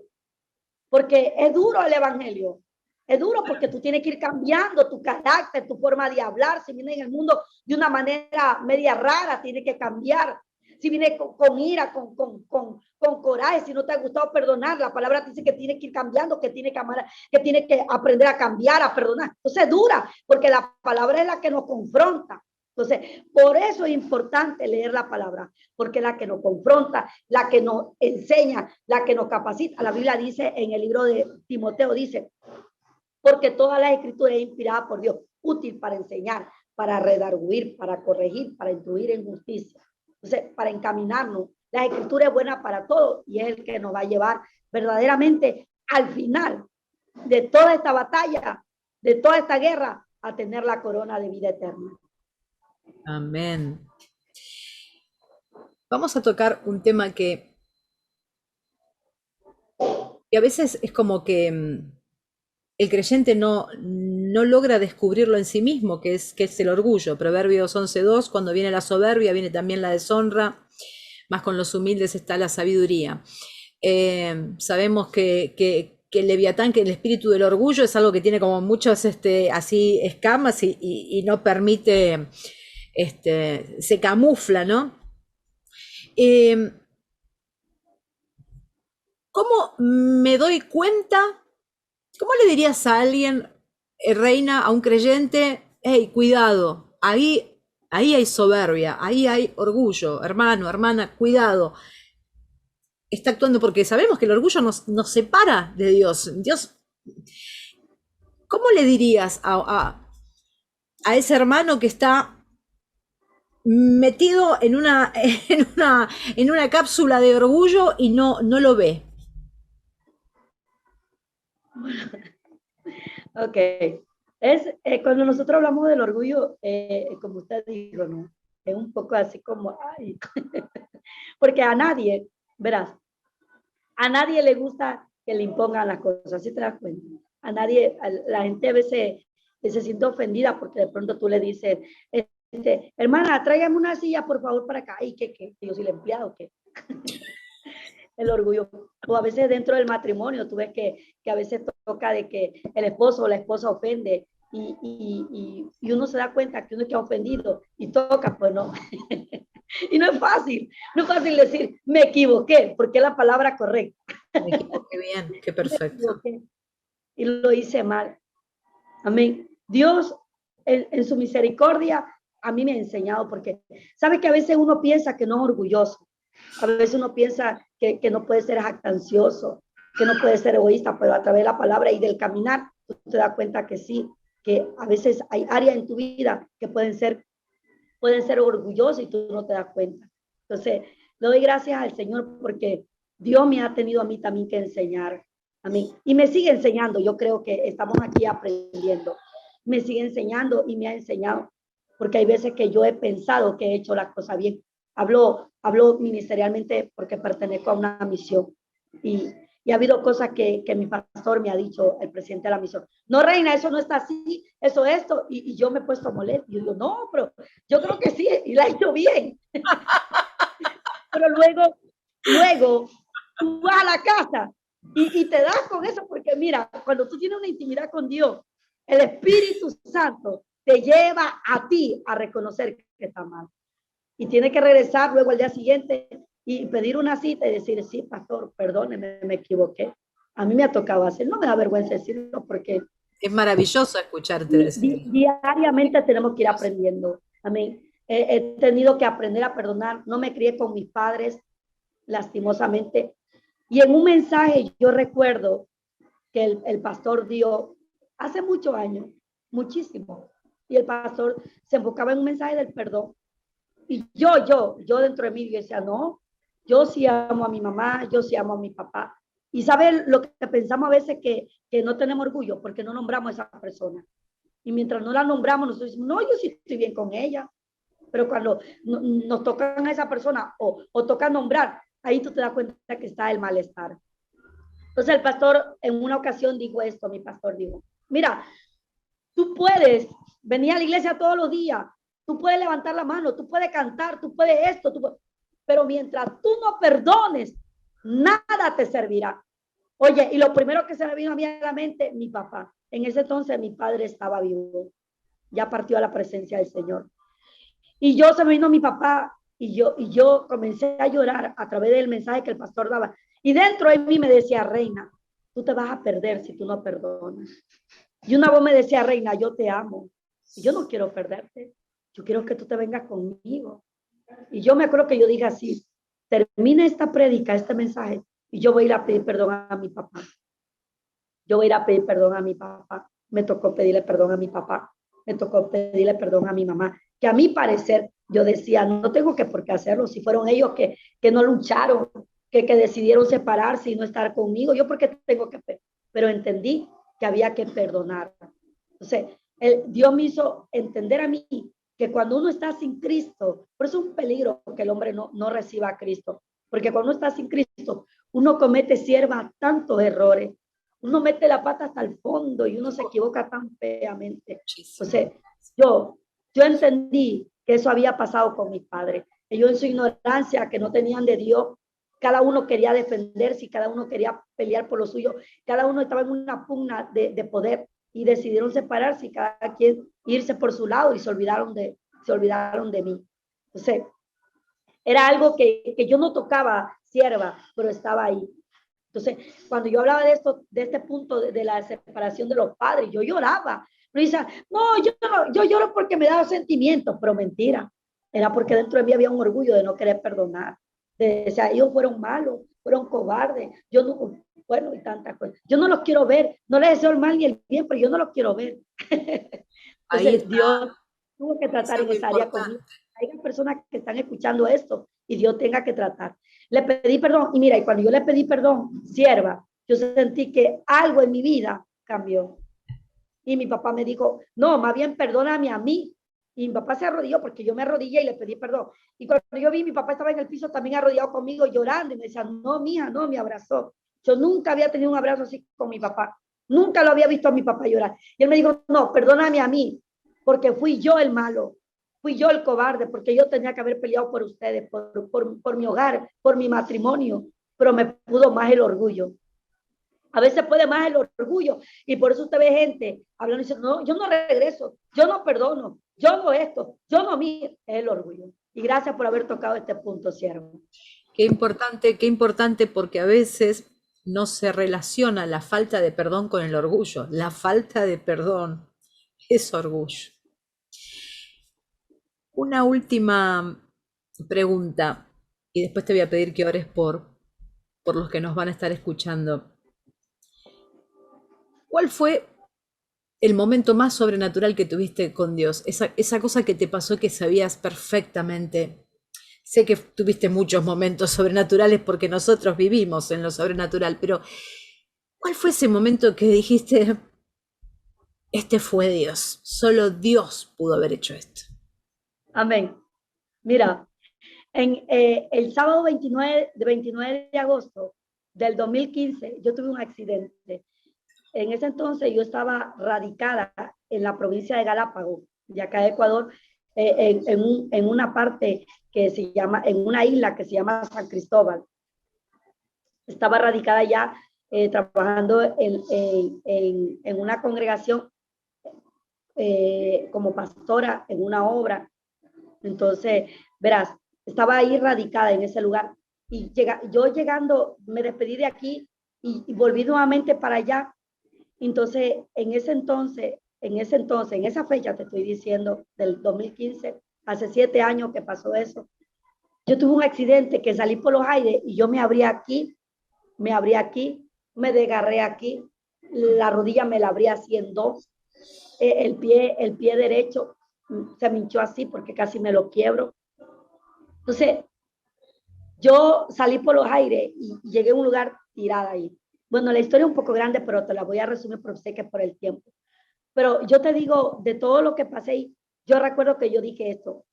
porque es duro el evangelio. Es duro porque tú tienes que ir cambiando tu carácter, tu forma de hablar. Si vienes en el mundo de una manera media rara, tienes que cambiar. si viene con ira, con coraje, si no te ha gustado perdonar, la palabra dice que tiene que ir cambiando, que tiene que amar, que tiene que aprender a cambiar, a perdonar. Entonces es dura, porque la palabra es la que nos confronta. Entonces, por eso es importante leer la palabra, porque es la que nos confronta, la que nos enseña, la que nos capacita. La Biblia dice en el libro de Timoteo, dice, porque toda la escritura es inspirada por Dios, útil para enseñar, para redarguir, para corregir, para instruir en justicia. Entonces, para encaminarnos, la escritura es buena para todo y es el que nos va a llevar verdaderamente al final de toda esta batalla, de toda esta guerra, a tener la corona de vida eterna. Amén. Vamos a tocar un tema que a veces es como que el creyente no logra descubrirlo en sí mismo, que es el orgullo. Proverbios 11:2, cuando viene la soberbia, viene también la deshonra, más con los humildes está la sabiduría. Sabemos que el leviatán, que el espíritu del orgullo es algo que tiene como muchas así escamas y no permite, se camufla, ¿no? ¿Cómo me doy cuenta? ¿Cómo le dirías a alguien, reina, a un creyente, hey, cuidado, ahí hay soberbia, ahí hay orgullo, hermano, hermana, cuidado? Está actuando porque sabemos que el orgullo nos separa de Dios. Dios, ¿cómo le dirías a ese hermano que está metido en una cápsula de orgullo y no lo ve? Ok. Cuando nosotros hablamos del orgullo, como usted dijo, ¿no? Es un poco así como, ay, porque a nadie, verás, a nadie le gusta que le impongan las cosas, ¿sí te das cuenta? A nadie, la gente a veces se siente ofendida porque de pronto tú le dices, hermana, tráigame una silla por favor para acá, y que yo soy el empleado, que el orgullo. O a veces dentro del matrimonio, tú ves que a veces toca de que el esposo o la esposa ofende y uno se da cuenta que uno está ofendido y toca, pues no. Y no es fácil decir, me equivoqué, porque es la palabra correcta. Me equivoqué bien, qué perfecto. Y lo hice mal. Amén. Dios, en su misericordia, a mí me ha enseñado, porque sabe que a veces uno piensa que no es orgulloso, a veces uno piensa que no puede ser jactancioso, que no puede ser egoísta, pero a través de la palabra y del caminar, tú te das cuenta que sí, que a veces hay áreas en tu vida que pueden ser orgullosas y tú no te das cuenta. Entonces, le doy gracias al Señor porque Dios me ha tenido a mí también que enseñar a mí y me sigue enseñando. Yo creo que estamos aquí aprendiendo. Me sigue enseñando y me ha enseñado, porque hay veces que yo he pensado que he hecho las cosas bien. Hablo ministerialmente porque pertenezco a una misión y ha habido cosas que mi pastor me ha dicho, el presidente de la misión. No, reina, eso no está así, eso, esto. Y yo me he puesto molesto. Y yo digo, no, pero yo creo que sí, y la he hecho bien. Pero luego, tú vas a la casa y te das con eso, porque mira, cuando tú tienes una intimidad con Dios, el Espíritu Santo te lleva a ti a reconocer que está mal. Y tienes que regresar luego al día siguiente y pedir una cita y decir, sí, pastor, perdóneme, me equivoqué. A mí me ha tocado hacer, no me da vergüenza decirlo porque es maravilloso escucharte decir. Diariamente tenemos que ir aprendiendo. Amén. He tenido que aprender a perdonar. No me crié con mis padres, lastimosamente. Y en un mensaje yo recuerdo que el pastor dio hace muchos años, muchísimo. Y el pastor se enfocaba en un mensaje del perdón. Y yo dentro de mí, yo decía, no, yo sí amo a mi mamá, yo sí amo a mi papá. Y sabe lo que pensamos a veces que no tenemos orgullo porque no nombramos a esa persona. Y mientras no la nombramos, nosotros decimos, no, yo sí estoy bien con ella. Pero cuando nos tocan a esa persona o toca nombrar, ahí tú te das cuenta que está el malestar. Entonces el pastor en una ocasión dijo esto, mi pastor dijo, mira, tú puedes venir a la iglesia todos los días, tú puedes levantar la mano, tú puedes cantar, tú puedes esto, pero mientras tú no perdones, nada te servirá. Oye, y lo primero que se me vino a mí a la mente, mi papá. En ese entonces mi padre estaba vivo, ya partió a la presencia del Señor. Y yo se me vino mi papá y yo comencé a llorar a través del mensaje que el pastor daba. Y dentro de mí me decía, Reina, tú te vas a perder si tú no perdonas. Y una voz me decía, Reina, yo te amo. Y yo no quiero perderte. Yo quiero que tú te vengas conmigo. Y yo me acuerdo que yo dije así, termina esta prédica, este mensaje, y yo voy a ir a pedir perdón a mi papá. Yo voy a ir a pedir perdón a mi papá. Me tocó pedirle perdón a mi papá. Me tocó pedirle perdón a mi mamá. Que a mi parecer yo decía, no tengo que por qué hacerlo. Si fueron ellos que no lucharon, que decidieron separarse y no estar conmigo, yo por qué tengo que... Pero entendí que había que perdonar. Entonces, Dios me hizo entender a mí que cuando uno está sin Cristo, por eso es un peligro que el hombre no reciba a Cristo. Porque cuando uno está sin Cristo, uno comete sierva tantos errores, uno mete la pata hasta el fondo y uno se equivoca tan feamente. Entonces, yo entendí que eso había pasado con mis padres. Ellos en su ignorancia, que no tenían de Dios, cada uno quería defenderse y cada uno quería pelear por lo suyo. Cada uno estaba en una pugna de poder y decidieron separarse y cada quien irse por su lado y se olvidaron de mí. Entonces, era algo que yo no tocaba sierva, pero estaba ahí. Entonces, cuando yo hablaba de esto, de este punto de la separación de los padres, yo lloraba. Pero dice, no, yo lloro porque me daba sentimientos, pero mentira. Era porque dentro de mí había un orgullo de no querer perdonar. O sea, ellos fueron malos, fueron cobardes. Yo no, bueno, y tantas cosas. Yo no los quiero ver. No les deseo el mal ni el bien, pero yo no los quiero ver. Ahí Entonces, está, Dios tuvo que es tratar en algo esa área conmigo. importante. Hay personas que están escuchando esto y Dios tenga que tratar. Le pedí perdón y mira, y cuando yo le pedí perdón, sierva, yo sentí que algo en mi vida cambió. Y mi papá me dijo, no, más bien perdóname a mí. Y mi papá se arrodilló porque yo me arrodillé y le pedí perdón. Y cuando yo vi, mi papá estaba en el piso también arrodillado conmigo llorando y me decía, no, mija, no, me abrazó. Yo nunca había tenido un abrazo así con mi papá. Nunca lo había visto a mi papá llorar. Y él me dijo, no, perdóname a mí, porque fui yo el malo, fui yo el cobarde, porque yo tenía que haber peleado por ustedes, por mi hogar, por mi matrimonio, pero me pudo más el orgullo. A veces puede más el orgullo y por eso usted ve gente hablando y diciendo, no, yo no regreso, yo no perdono, yo no esto, yo no miro, es el orgullo. Y gracias por haber tocado este punto, siervo. Qué importante porque a veces no se relaciona la falta de perdón con el orgullo. La falta de perdón es orgullo. Una última pregunta y después te voy a pedir que ores por los que nos van a estar escuchando. ¿Cuál fue el momento más sobrenatural que tuviste con Dios? Esa cosa que te pasó que sabías perfectamente. Sé que tuviste muchos momentos sobrenaturales porque nosotros vivimos en lo sobrenatural, pero ¿cuál fue ese momento que dijiste, este fue Dios, solo Dios pudo haber hecho esto? Amén. Mira, el sábado 29 de agosto del 2015, yo tuve un accidente. En ese entonces yo estaba radicada en la provincia de Galápagos, de acá de Ecuador, en una parte que se llama, en una isla que se llama San Cristóbal. Estaba radicada ya trabajando en una congregación como pastora en una obra. Entonces, verás, estaba ahí radicada en ese lugar. Y yo llegando, me despedí de aquí y volví nuevamente para allá. Entonces, en esa fecha te estoy diciendo, del 2015, hace 7 años que pasó eso, yo tuve un accidente que salí por los aires y yo me abrí aquí, me desgarré aquí, la rodilla me la abrí así en dos, el pie derecho se me hinchó así porque casi me lo quiebro. Entonces, yo salí por los aires y llegué a un lugar tirada ahí. Bueno, la historia es un poco grande, pero te la voy a resumir porque sé que es por el tiempo. Pero yo te digo, de todo lo que pasé, yo recuerdo que yo dije esto.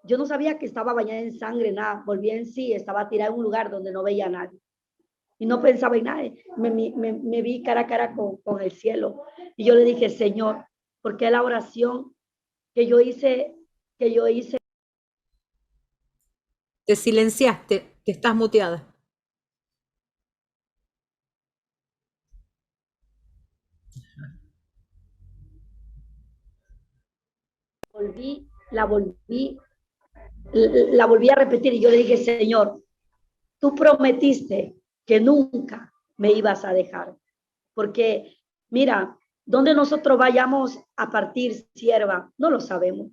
Yo no sabía que estaba bañada en sangre, nada. Volví en sí, estaba tirada en un lugar donde no veía a nadie. Y no pensaba en nada. Me vi cara a cara con el cielo. Y yo le dije, Señor, ¿por qué la oración que yo hice, Te silenciaste, que estás muteada. volví, la volví, la volví a repetir y yo le dije, Señor, tú prometiste que nunca me ibas a dejar. Porque, mira, donde nosotros vayamos a partir sierva, no lo sabemos.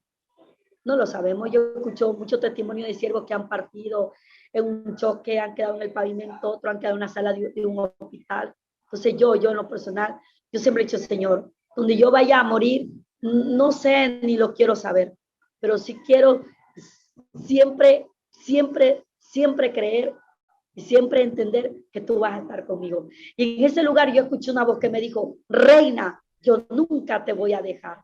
No lo sabemos. Yo escucho mucho testimonio de siervos que han partido en un choque, han quedado en el pavimento, otros han quedado en una sala de un hospital. Entonces yo en lo personal, yo siempre he dicho, Señor, donde yo vaya a morir, no sé ni lo quiero saber, pero sí quiero siempre, siempre, siempre creer y siempre entender que tú vas a estar conmigo. Y en ese lugar yo escuché una voz que me dijo, Reina, yo nunca te voy a dejar.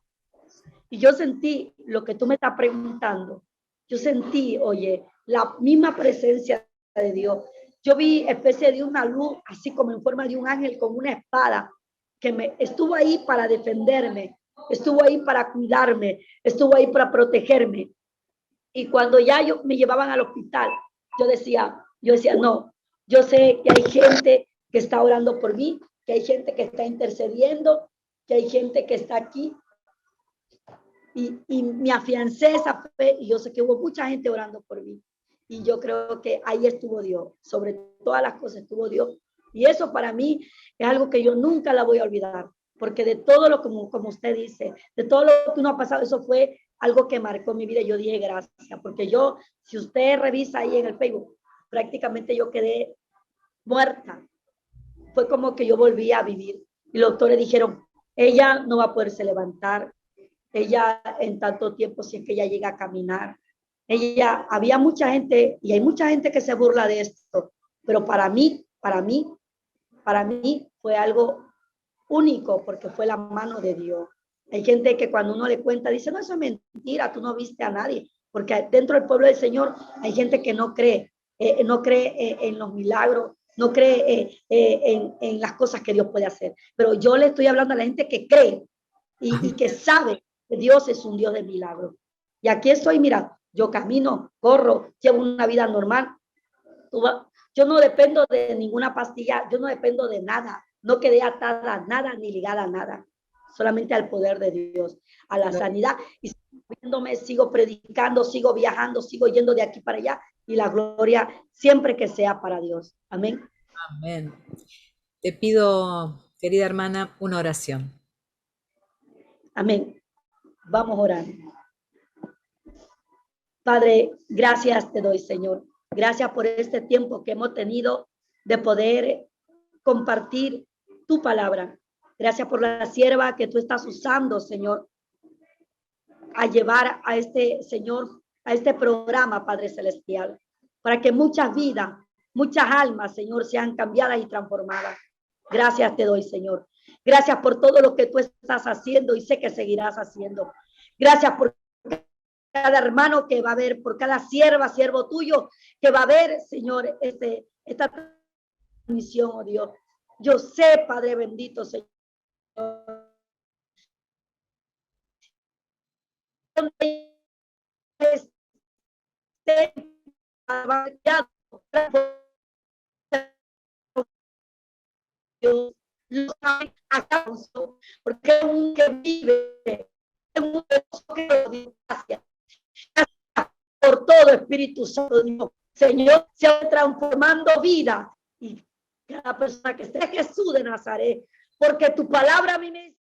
Y yo sentí lo que tú me estás preguntando. Yo sentí, oye, la misma presencia de Dios. Yo vi especie de una luz, así como en forma de un ángel con una espada, que me estuvo ahí para defenderme, estuvo ahí para cuidarme, estuvo ahí para protegerme. Y cuando ya me llevaban al hospital, yo decía, no, yo sé que hay gente que está orando por mí, que hay gente que está intercediendo, que hay gente que está aquí. Y me afiancé esa fe y yo sé que hubo mucha gente orando por mí. Y yo creo que ahí estuvo Dios, sobre todas las cosas estuvo Dios. Y eso para mí es algo que yo nunca la voy a olvidar, porque de todo lo como usted dice, de todo lo que uno ha pasado, eso fue algo que marcó mi vida. Y yo dije gracias, porque yo, si usted revisa ahí en el Facebook, prácticamente yo quedé muerta. Fue como que yo volví a vivir. Y los doctores dijeron, ella no va a poderse levantar, ella en tanto tiempo, si es que ella llega a caminar. Había mucha gente, y hay mucha gente que se burla de esto, pero para mí fue algo único, porque fue la mano de Dios. Hay gente que cuando uno le cuenta, dice, no, eso es mentira, tú no viste a nadie, porque dentro del pueblo del Señor hay gente que no cree en los milagros, no cree en las cosas que Dios puede hacer. Pero yo le estoy hablando a la gente que cree y que sabe que Dios es un Dios de milagros. Y aquí estoy, mira, yo camino, corro, llevo una vida normal. Yo no dependo de ninguna pastilla, yo no dependo de nada, no quedé atada a nada ni ligada a nada, solamente al poder de Dios, a la sanidad. Y sigo predicando, sigo viajando, sigo yendo de aquí para allá, y la gloria siempre que sea para Dios. Amén. Amén. Te pido, querida hermana, una oración. Amén. Vamos a orar. Padre, gracias te doy, Señor. Gracias por este tiempo que hemos tenido de poder compartir tu palabra. Gracias por la sierva que tú estás usando, Señor, a llevar a este, Señor, a este programa, Padre Celestial, para que muchas vidas, muchas almas, Señor, sean cambiadas y transformadas. Gracias te doy, Señor. Gracias por todo lo que tú estás haciendo y sé que seguirás haciendo. Gracias por cada hermano que va a ver, por cada sierva, siervo tuyo, que va a ver, Señor, esta transmisión, oh Dios. Yo sé, Padre bendito, Señor, Dios, lo saben a causa, porque es un que vive, es un que gracias por todo, Espíritu Santo, Dios. Señor, se va transformando vida y cada persona que esté Jesús de Nazaret, porque tu palabra a mí me